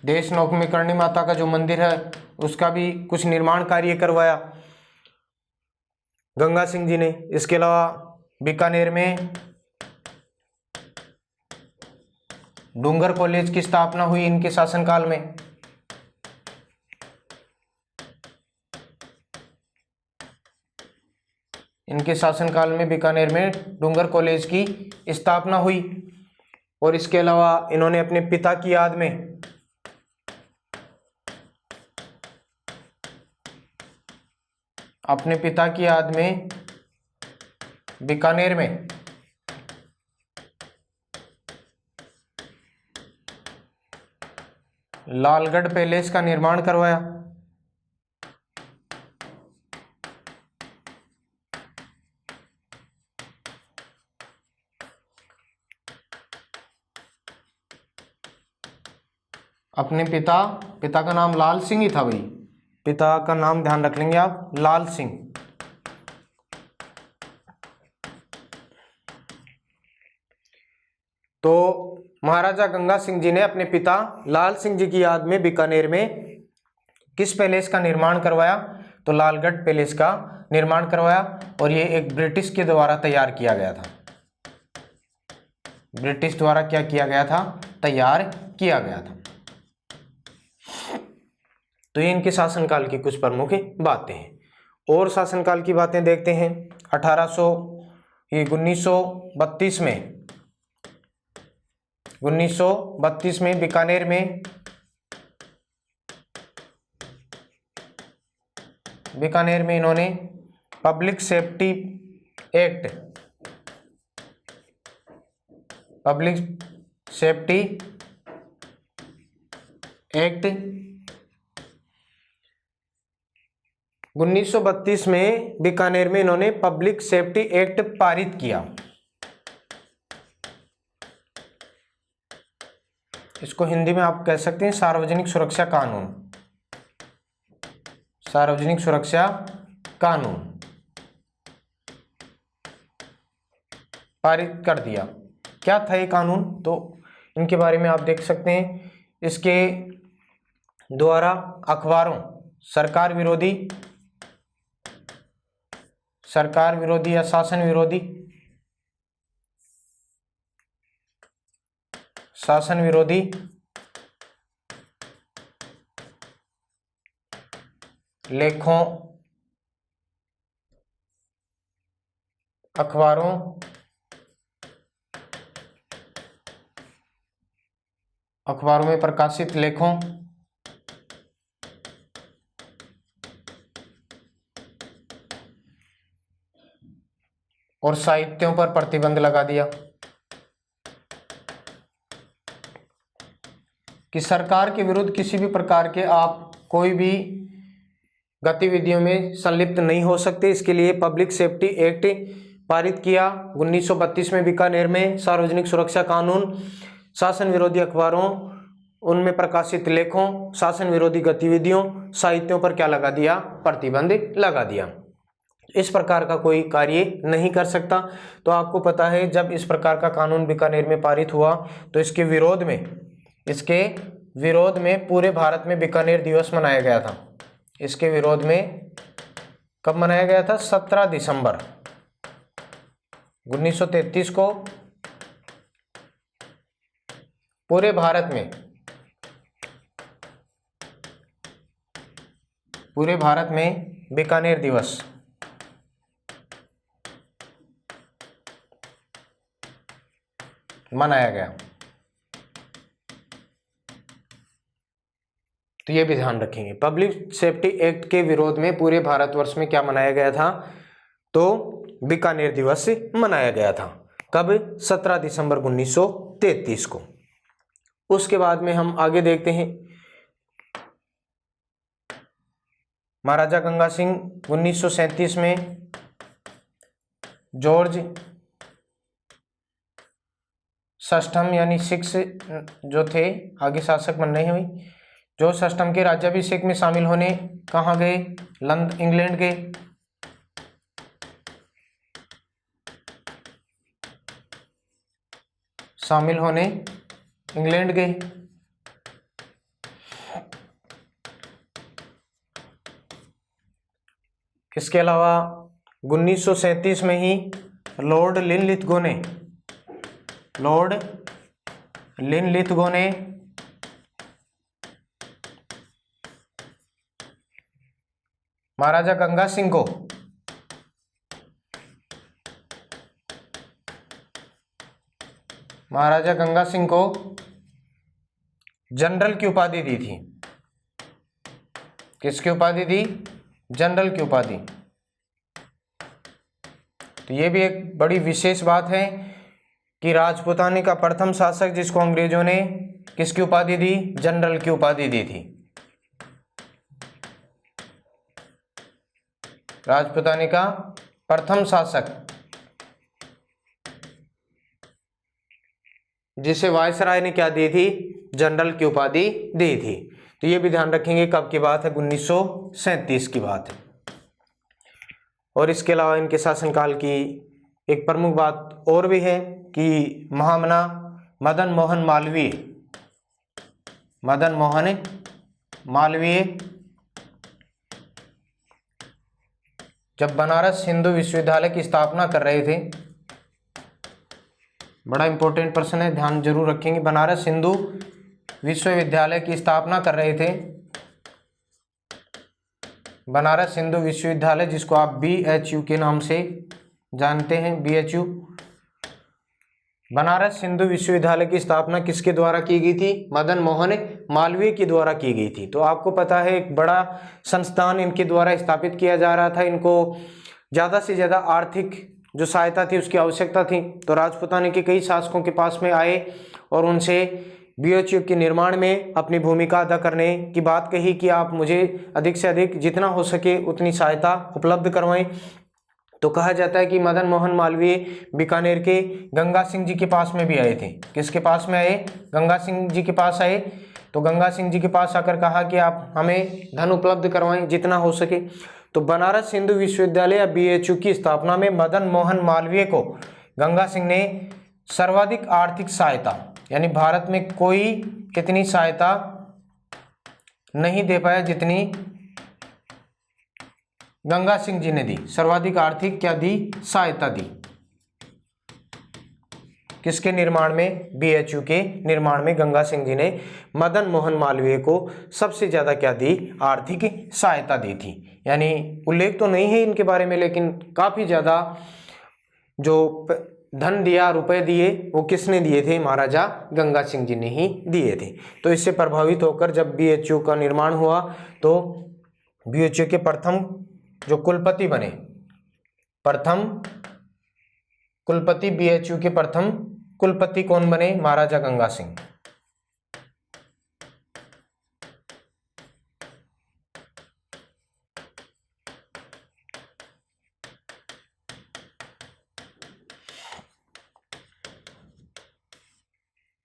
देश नौकमिकरणी माता का जो मंदिर है उसका भी कुछ निर्माण कार्य करवाया गंगा सिंह जी ने। इसके अलावा बीकानेर में डूंगर कॉलेज की स्थापना हुई इनके शासनकाल में। इनके शासनकाल में बीकानेर में डूंगर कॉलेज की स्थापना हुई। और इसके अलावा इन्होंने अपने पिता की याद में बीकानेर में लालगढ़ पैलेस का निर्माण करवाया। अपने पिता का नाम लाल सिंह ही था भाई, पिता का नाम ध्यान रख लेंगे आप, लाल सिंह। तो महाराजा गंगा सिंह जी ने अपने पिता लाल सिंह जी की याद में बीकानेर में किस पैलेस का निर्माण करवाया? तो लालगढ़ पैलेस का निर्माण करवाया। और ये एक ब्रिटिश के द्वारा तैयार किया गया था। ब्रिटिश द्वारा क्या किया गया था? तैयार किया गया था। तो ये इनके शासनकाल की कुछ प्रमुख बातें हैं। और शासनकाल की बातें देखते हैं। 1932 में बीकानेर में इन्होंने पब्लिक सेफ्टी एक्ट 1932 में बीकानेर में इन्होंने पब्लिक सेफ्टी एक्ट पारित किया। इसको हिंदी में आप कह सकते हैं सार्वजनिक सुरक्षा कानून। सार्वजनिक सुरक्षा कानून पारित कर दिया। क्या था ये कानून? तो इनके बारे में आप देख सकते हैं। इसके द्वारा अखबारों सरकार विरोधी या शासन विरोधी लेखों, अखबारों में प्रकाशित लेखों और साहित्यों पर प्रतिबंध लगा दिया कि सरकार के विरुद्ध किसी भी प्रकार के आप कोई भी गतिविधियों में संलिप्त नहीं हो सकते। इसके लिए पब्लिक सेफ्टी एक्ट पारित किया 1932 में बीकानेर में। सार्वजनिक सुरक्षा कानून, शासन विरोधी अखबारों उनमें प्रकाशित लेखों, शासन विरोधी गतिविधियों, साहित्यों पर क्या लगा दिया? प्रतिबंध लगा दिया। इस प्रकार का कोई कार्य नहीं कर सकता। तो आपको पता है जब इस प्रकार का कानून बीकानेर में पारित हुआ तो इसके विरोध में पूरे भारत में बीकानेर दिवस मनाया गया था। इसके विरोध में कब मनाया गया था? 17 दिसंबर 1933 को पूरे भारत में बीकानेर दिवस मनाया गया। तो ये भी ध्यान रखेंगे। पब्लिक सेफ्टी एक्ट के विरोध में पूरे भारतवर्ष में क्या मनाया गया था? तो बीकानेर दिवस मनाया गया था। कब? 17 दिसंबर 1933 को। उसके बाद में हम आगे देखते हैं। महाराजा गंगा सिंह 1937 में जॉर्ज षष्ठम यानी 6 जो थे आगे शासक बनने हुई, जॉर्ज षष्ठम के राज्याभिषेक में शामिल होने कहाँ गए? इंग्लैंड गए। शामिल होने इंग्लैंड गए। इसके अलावा 1937 में ही लॉर्ड लिनलिथगो ने महाराजा गंगा सिंह को जनरल की उपाधि दी थी। किसकी उपाधि दी? जनरल की उपाधि। तो ये भी एक बड़ी विशेष बात है कि राजपूतानी का प्रथम शासक जिसको अंग्रेजों ने किसकी उपाधि दी? जनरल की उपाधि दी थी। राजपूतानी का प्रथम शासक जिसे वायसराय ने क्या दी थी? जनरल की उपाधि दी थी। तो ये भी ध्यान रखेंगे। कब की बात है? 1937 की बात है। और इसके अलावा इनके शासनकाल की एक प्रमुख बात और भी है कि महामना मदन मोहन मालवीय जब बनारस हिंदू विश्वविद्यालय की स्थापना कर रहे थे, बड़ा इंपॉर्टेंट प्रश्न है, ध्यान जरूर रखेंगे। बनारस हिंदू विश्वविद्यालय की स्थापना कर रहे थे। बनारस हिंदू विश्वविद्यालय जिसको आप BHU के नाम से जानते हैं, BHU। बनारस हिंदू विश्वविद्यालय की स्थापना किसके द्वारा की गई थी? मदन मोहन मालवीय के द्वारा की गई थी। तो आपको पता है एक बड़ा संस्थान इनके द्वारा स्थापित किया जा रहा था। इनको ज़्यादा से ज़्यादा आर्थिक जो सहायता थी उसकी आवश्यकता थी। तो राजपूतानी के कई शासकों के पास में आए और उनसे BHU के निर्माण में अपनी भूमिका अदा करने की बात कही कि आप मुझे अधिक से अधिक जितना हो सके उतनी सहायता उपलब्ध करवाएं। तो कहा जाता है कि मदन मोहन मालवीय बीकानेर के गंगा सिंह जी के पास में भी आए थे। किसके पास में आए? गंगा सिंह जी के पास आए। तो गंगा सिंह जी के पास आकर कहा कि आप हमें धन उपलब्ध करवाएं जितना हो सके। तो बनारस हिंदू विश्वविद्यालय या BHU की स्थापना में मदन मोहन मालवीय को गंगा सिंह ने सर्वाधिक आर्थिक सहायता, यानी भारत में कोई कितनी सहायता नहीं दे पाया जितनी गंगा सिंह जी ने दी। सर्वाधिक आर्थिक क्या दी? सहायता दी। किसके निर्माण में? BHU के निर्माण में गंगा सिंह जी ने मदन मोहन मालवीय को सबसे ज्यादा क्या दी? आर्थिक सहायता दी थी। यानी उल्लेख तो नहीं है इनके बारे में, लेकिन काफी ज्यादा जो धन दिया, रुपए दिए, वो किसने दिए थे? महाराजा गंगा सिंह जी ने ही दिए थे। तो इससे प्रभावित होकर जब BHU का निर्माण हुआ तो BHU के प्रथम जो कुलपति बने, BHU के प्रथम कुलपति कौन बने? महाराजा गंगा सिंह।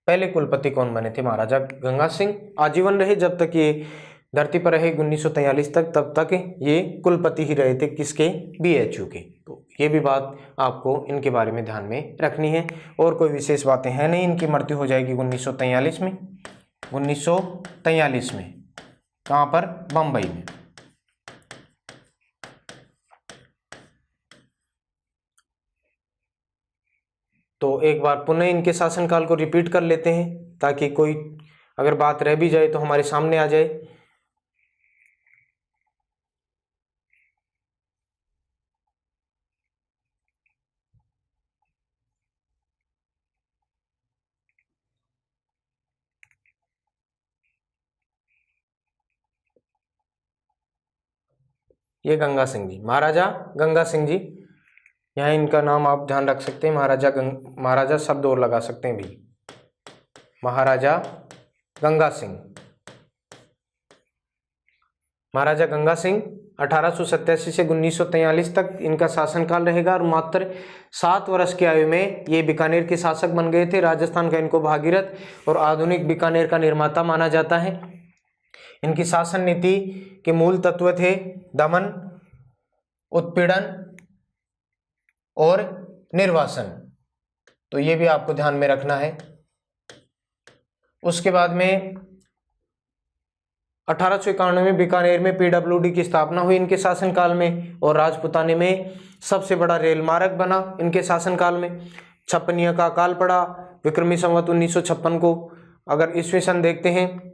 पहले कुलपति कौन बने थे? महाराजा गंगा सिंह। आजीवन रहे जब तक ये धरती पर रहे 1943 तक, तब तक ये कुलपति ही रहे थे किसके? BHU के। तो ये भी बात आपको इनके बारे में ध्यान में रखनी है। और कोई विशेष बातें हैं नहीं। इनकी मृत्यु हो जाएगी 1943 में। 1943 में कहाँ पर? बम्बई में। तो एक बार पुनः इनके शासनकाल को रिपीट कर लेते हैं ताकि कोई अगर बात रह भी जाए तो हमारे सामने आ जाए। ये गंगा सिंह जी, महाराजा गंगा सिंह जी, यहाँ इनका नाम आप ध्यान रख सकते हैं। महाराजा शब्द और लगा सकते हैं भी, महाराजा गंगा सिंह। महाराजा गंगा सिंह 1887 से 1943 तक इनका शासनकाल रहेगा और मात्र 7 वर्ष की आयु में ये बीकानेर के शासक बन गए थे। राजस्थान का इनको भागीरथ और आधुनिक बीकानेर का निर्माता माना जाता है। इनकी शासन नीति के मूल तत्व थे दमन, उत्पीड़न और निर्वासन। तो ये भी आपको ध्यान में रखना है। उसके बाद में 1891 में बीकानेर में PWD की स्थापना हुई इनके शासनकाल में और राजपुताने में सबसे बड़ा रेल मार्ग बना इनके शासनकाल में। छप्पनिया का अकाल पड़ा विक्रमी संवत 1956 को। अगर ईस्वी सन देखते हैं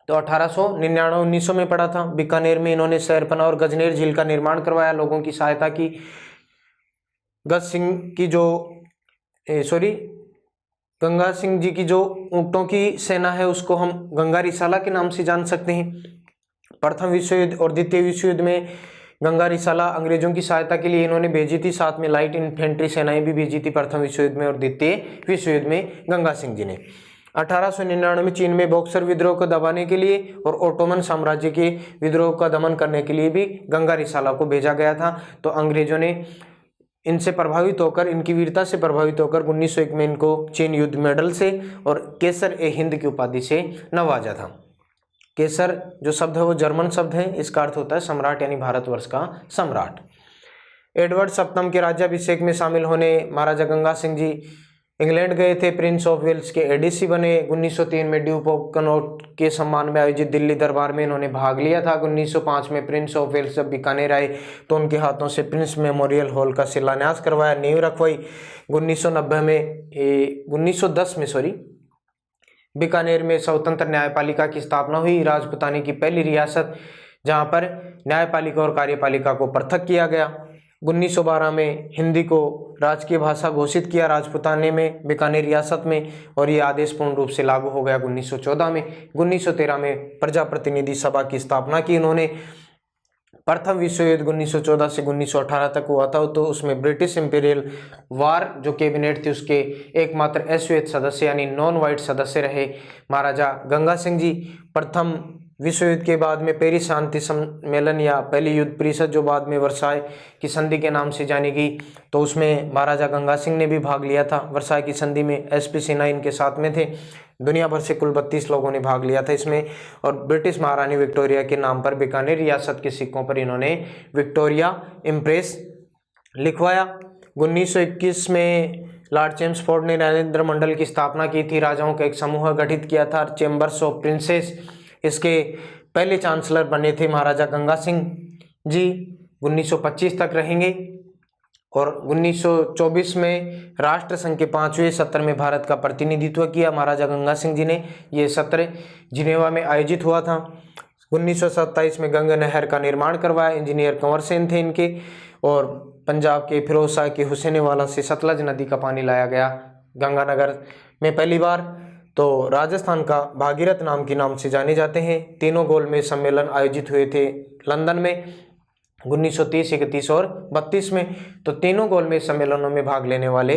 तो 1899-1900 में पड़ा था। बीकानेर में इन्होंने शहरपना और गजनेर झील का निर्माण करवाया, लोगों की सहायता की। गंगा सिंह जी की जो ऊंटों की सेना है उसको हम गंगा रिसाला के नाम से जान सकते हैं। प्रथम विश्व युद्ध और द्वितीय विश्व युद्ध में गंगा रिसाला अंग्रेजों की सहायता के लिए इन्होंने भेजी थी, साथ में लाइट इन्फेंट्री सेनाएं भी भेजी थी प्रथम विश्व युद्ध में और द्वितीय विश्व युद्ध में गंगा सिंह जी ने। 1899 में चीन में बॉक्सर विद्रोह को दबाने के लिए और ओटोमन साम्राज्य के विद्रोह का दमन करने के लिए भी गंगा रिसाला को भेजा गया था। तो अंग्रेजों ने इनसे प्रभावित होकर, इनकी वीरता से प्रभावित होकर 1901 में इनको चीन युद्ध मेडल से और केसर ए हिंद की उपाधि से नवाजा था। केसर जो शब्द है वो जर्मन शब्द है, इसका अर्थ होता है सम्राट, यानी भारतवर्ष का सम्राट। एडवर्ड सप्तम के राज्याभिषेक में शामिल होने महाराजा गंगा सिंह जी इंग्लैंड गए थे। प्रिंस ऑफ वेल्स के एडीसी बने। 1903 में ड्यूक ऑफ कनॉट के सम्मान में आयोजित दिल्ली दरबार में इन्होंने भाग लिया था। 1905 में प्रिंस ऑफ वेल्स जब बीकानेर आए तो उनके हाथों से प्रिंस मेमोरियल हॉल का शिलान्यास करवाया, नींव रखवाई। 1910 में बीकानेर में स्वतंत्र न्यायपालिका की स्थापना हुई, राजपुताने की पहली रियासत जहां पर न्यायपालिका और कार्यपालिका को पृथक किया गया। 1912 में हिंदी को राजकीय भाषा घोषित किया राजपुताने में, बीकानेर रियासत में, और ये आदेश पूर्ण रूप से लागू हो गया 1914 में। 1913 में प्रजा प्रतिनिधि सभा की स्थापना की इन्होंने। प्रथम विश्व युद्ध 1914 से 1918 तक हुआ था, तो उसमें ब्रिटिश इंपीरियल वार जो कैबिनेट थी उसके एकमात्र अश्वेत सदस्य यानी नॉन वाइट सदस्य रहे महाराजा गंगा सिंह जी। प्रथम विश्व युद्ध के बाद में पेरिस शांति सम्मेलन या पहली युद्ध परिषद जो बाद में वर्साय की संधि के नाम से जानी गई, तो उसमें महाराजा गंगा सिंह ने भी भाग लिया था। वर्साय की संधि में SP सिन्हा इनके साथ में थे। दुनिया भर से कुल 32 लोगों ने भाग लिया था इसमें। और ब्रिटिश महारानी विक्टोरिया के नाम पर बीकानेर रियासत के सिक्कों पर इन्होंने विक्टोरिया इम्प्रेस लिखवाया। 1921 में लॉर्ड चेम्सफोर्ड ने नरेंद्र मंडल की स्थापना की थी। राजाओं का एक समूह गठित किया था, चैम्बर्स ऑफ प्रिंसेस। इसके पहले चांसलर बने थे महाराजा गंगा सिंह जी। 1925 तक रहेंगे और 1924 में राष्ट्र संघ के 5वें सत्र में भारत का प्रतिनिधित्व किया महाराजा गंगा सिंह जी ने। ये सत्र जिनेवा में आयोजित हुआ था। 1927 में गंगा नहर का निर्माण करवाया, इंजीनियर कंवर सेन थे इनके। और पंजाब के फिरोज शाह के हुसैनीवाला से सतलज नदी का पानी लाया गया गंगानगर में पहली बार। तो राजस्थान का भागीरथ नाम से जाने जाते हैं। तीनों गोलमेज सम्मेलन आयोजित हुए थे लंदन में 1930, 31 और 32 में। तो तीनों गोलमेज सम्मेलनों में भाग लेने वाले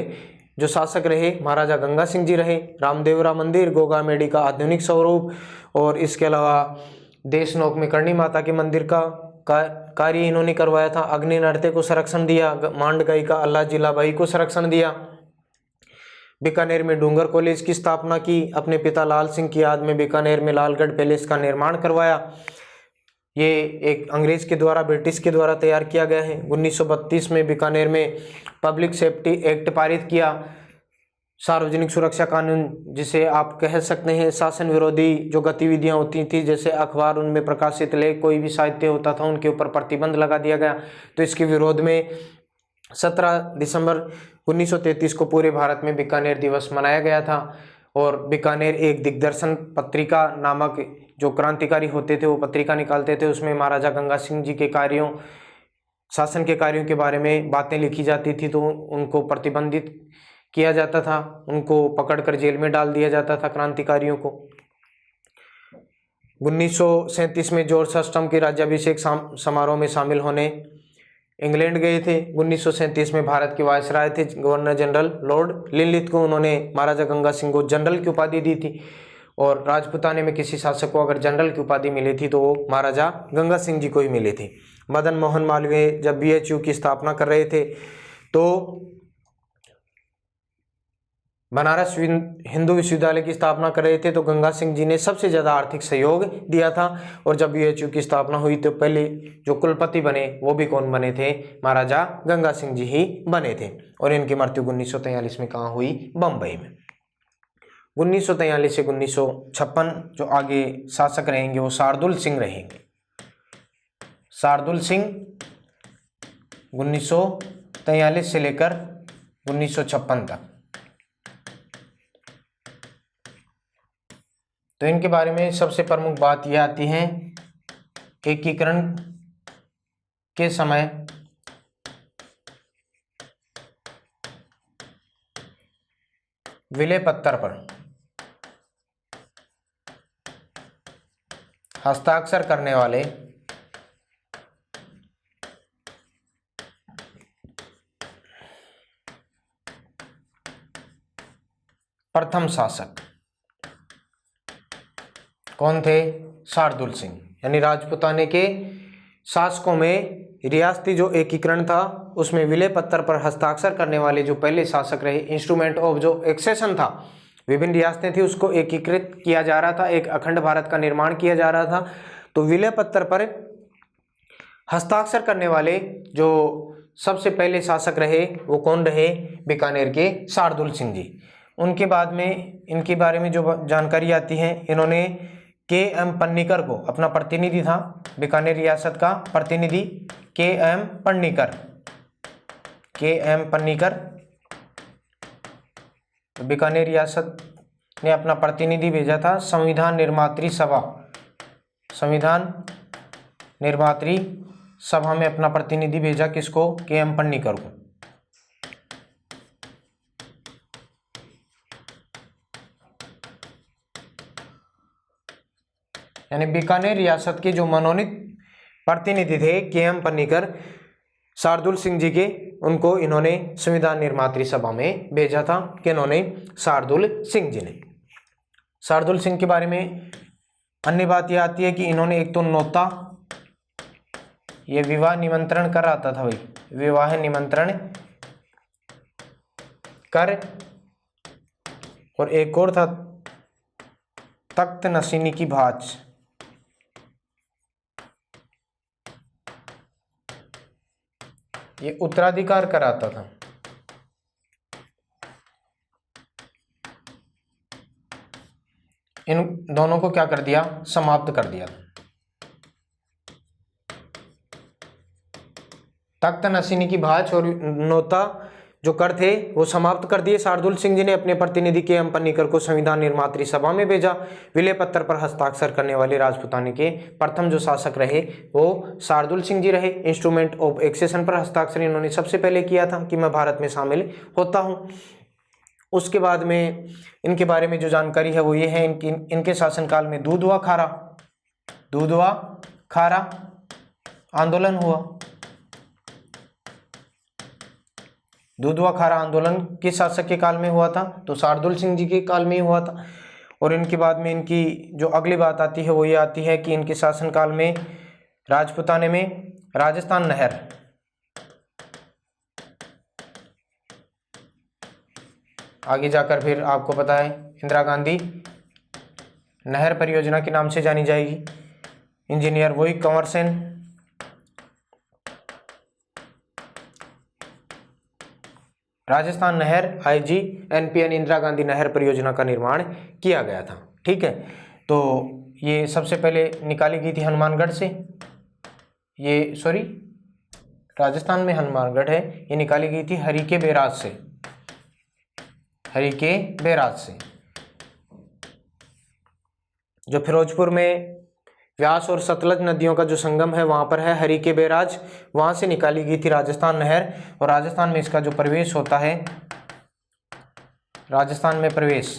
जो शासक रहे महाराजा गंगा सिंह जी रहे। रामदेवरा मंदिर, गोगा मेडी का आधुनिक स्वरूप, और इसके अलावा देशनोक में करणी माता के मंदिर का कार्य इन्होंने करवाया था। अग्नि नृत्य को संरक्षण दिया, मांड गाई का अल्लाह जिलाबाई को संरक्षण दिया। बीकानेर में डूंगर कॉलेज की स्थापना की। अपने पिता लाल सिंह की याद में बीकानेर में लालगढ़ पैलेस का निर्माण करवाया। ये एक अंग्रेज के द्वारा, ब्रिटिश के द्वारा तैयार किया गया है। 1932 में बीकानेर में पब्लिक सेफ्टी एक्ट पारित किया। सार्वजनिक सुरक्षा कानून, जिसे आप कह सकते हैं शासन विरोधी जो गतिविधियां होती थी, जैसे अखबार उनमें प्रकाशित लेख, कोई भी साहित्य होता था, उनके ऊपर प्रतिबंध लगा दिया गया। तो इसके विरोध में 17 दिसंबर 1933 को पूरे भारत में बीकानेर दिवस मनाया गया था। और बीकानेर एक दिग्दर्शन पत्रिका नामक, जो क्रांतिकारी होते थे वो पत्रिका निकालते थे, उसमें महाराजा गंगा सिंह जी के कार्यों, शासन के कार्यों के बारे में बातें लिखी जाती थी। तो उनको प्रतिबंधित किया जाता था, उनको पकड़कर जेल में डाल दिया जाता था क्रांतिकारियों को। 1937 में जॉर्ज अष्टम के राज्याभिषेक समारोह में शामिल होने इंग्लैंड गए थे। 1937 में भारत के वायसराय थे गवर्नर जनरल लॉर्ड लिनलिथ को, उन्होंने महाराजा गंगा सिंह को जनरल की उपाधि दी थी। और राजपुताने में किसी शासक को अगर जनरल की उपाधि मिली थी तो वो महाराजा गंगा सिंह जी को ही मिली थी। मदन मोहन मालवीय जब BHU की स्थापना कर रहे थे तो बनारस हिंदू विश्वविद्यालय की स्थापना कर रहे थे, तो गंगा सिंह जी ने सबसे ज़्यादा आर्थिक सहयोग दिया था। और जब BHU की स्थापना हुई तो पहले जो कुलपति बने वो भी कौन बने थे? महाराजा गंगा सिंह जी ही बने थे। और इनकी मृत्यु 1943 में कहाँ हुई? बम्बई में। 1943 से 1956 जो आगे शासक रहेंगे वो शार्दुल सिंह रहेंगे। शार्दुल सिंह 1943 से लेकर 1956 तक। तो इनके बारे में सबसे प्रमुख बात यह आती है, एकीकरण के समय विलय पत्तर पर हस्ताक्षर करने वाले प्रथम शासक कौन थे? शार्दुल सिंह। यानी राजपुताने के शासकों में रियासती जो एकीकरण था उसमें विलय पत्तर पर हस्ताक्षर करने वाले जो पहले शासक रहे, इंस्ट्रूमेंट ऑफ जो एक्सेशन था, विभिन्न रियासतें थी उसको एकीकृत किया जा रहा था, एक अखंड भारत का निर्माण किया जा रहा था। तो विलय पत्तर पर हस्ताक्षर करने वाले जो सबसे पहले शासक रहे वो कौन रहे? बीकानेर के शार्दुल सिंह जी। उनके बाद में इनके बारे में जो जानकारी आती है, इन्होंने KM पन्नीकर को, अपना प्रतिनिधि था बीकानेर रियासत का प्रतिनिधि KM पन्नीकर, तो बीकानेर रियासत ने अपना प्रतिनिधि भेजा था संविधान निर्मात्री सभा में अपना प्रतिनिधि भेजा। किसको? KM पन्नीकर को। यानी बीकानेर रियासत के जो मनोनीत प्रतिनिधि थे KM पन्नीकर, शार्दुल सिंह जी के, उनको इन्होंने संविधान निर्मात्री सभा में भेजा था। कि इन्होंने शार्दुल सिंह जी ने। शार्दुल सिंह के बारे में अन्य बात यह आती है कि इन्होंने एक तो नोता, ये विवाह निमंत्रण कर आता था भाई, विवाह निमंत्रण कर, और एक और था तख्त नशीनी की भांज। ये उत्तराधिकार कराता था। इन दोनों को क्या कर दिया? समाप्त कर दिया। तख्त नशीनी की भांज और नोता जो कर थे वो समाप्त कर दिए। शार्दुल सिंह जी ने अपने प्रतिनिधि KM पन्नीकर को संविधान निर्मात्री सभा में भेजा। विलय पत्र पर हस्ताक्षर करने वाले राजपुताने के प्रथम जो शासक रहे वो शार्दुल सिंह जी रहे। इंस्ट्रूमेंट ऑफ एक्सेशन पर हस्ताक्षर इन्होंने सबसे पहले किया था कि मैं भारत में शामिल होता हूँ। उसके बाद में इनके बारे में जो जानकारी है वो ये है, इनके शासनकाल में दूधवा खारा आंदोलन हुआ। दूधवा खारा आंदोलन किस शासक के काल में हुआ था? तो शार्दुल सिंह जी के काल में ही हुआ था। और इनके बाद में इनकी जो अगली बात आती है वो ये आती है कि इनके शासनकाल में राजपुताने में राजस्थान आगे जाकर फिर आपको पता है इंदिरा गांधी नहर परियोजना के नाम से जानी जाएगी। इंजीनियर वही कंवर सेन। राजस्थान नहर IGNPN इंदिरा गांधी नहर परियोजना का निर्माण किया गया था। ठीक है, तो ये सबसे पहले निकाली गई थी हनुमानगढ़ से, ये सॉरी राजस्थान में हनुमानगढ़ है, ये निकाली गई थी हरिके बैराज से, हरिके बैराज से, जो फिरोजपुर में व्यास और सतलज नदियों का जो संगम है वहां पर है हरिके बैराज, वहां से निकाली गई थी राजस्थान नहर। और राजस्थान में इसका जो प्रवेश होता है, राजस्थान में प्रवेश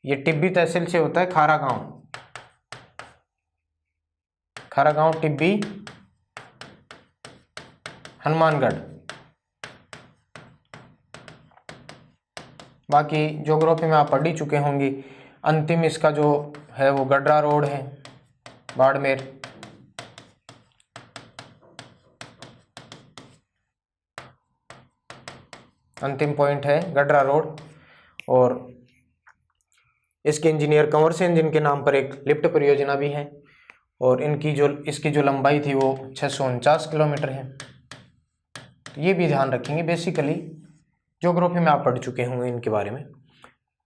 ये टिब्बी तहसील से होता है, खारागांव टिब्बी हनुमानगढ़। बाकी ज्योग्राफी में आप पढ़ ही चुके होंगे। अंतिम इसका जो है वो गडरा रोड है, बाड़मेर। अंतिम पॉइंट है गडरा रोड। और इसके इंजीनियर कंवर सेन, जिनके नाम पर एक लिफ्ट परियोजना भी है। और इसकी जो लंबाई थी वो 649 किलोमीटर है। तो ये भी ध्यान रखेंगे, बेसिकली ज्योग्राफी में आप पढ़ चुके होंगे इनके बारे में।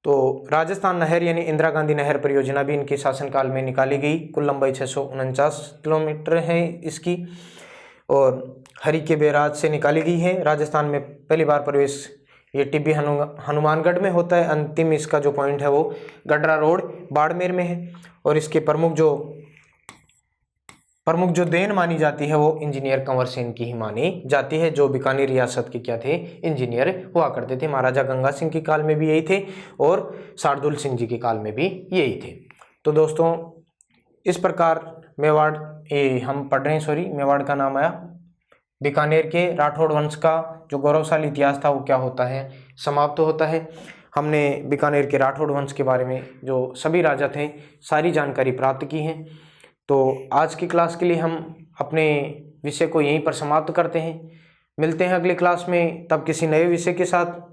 तो राजस्थान नहर यानी इंदिरा गांधी नहर परियोजना भी इनके शासनकाल में निकाली गई। कुल लंबाई 649 किलोमीटर है इसकी, और हरिके बैराज से निकाली गई है। राजस्थान में पहली बार प्रवेश ये टिब्बी हनुमानगढ़ में होता है। अंतिम इसका जो पॉइंट है वो गडरा रोड बाड़मेर में है। और इसके प्रमुख जो देन मानी जाती है वो इंजीनियर कंवर सेन की ही मानी जाती है, जो बीकानेर रियासत के क्या थे, इंजीनियर हुआ करते थे। महाराजा गंगा सिंह के काल में भी यही थे और शार्दुल सिंह जी के काल में भी यही थे। तो दोस्तों इस प्रकार मेवाड़ हम पढ़ रहे हैं, मेवाड़ का नाम आया। बीकानेर के राठौड़ वंश का जो गौरवशाली इतिहास था वो क्या होता है, समाप्त होता है। हमने बीकानेर के राठौड़ वंश के बारे में जो सभी राजा थे सारी जानकारी प्राप्त की है। तो आज की क्लास के लिए हम अपने विषय को यहीं पर समाप्त करते हैं। मिलते हैं अगली क्लास में, तब किसी नए विषय के साथ।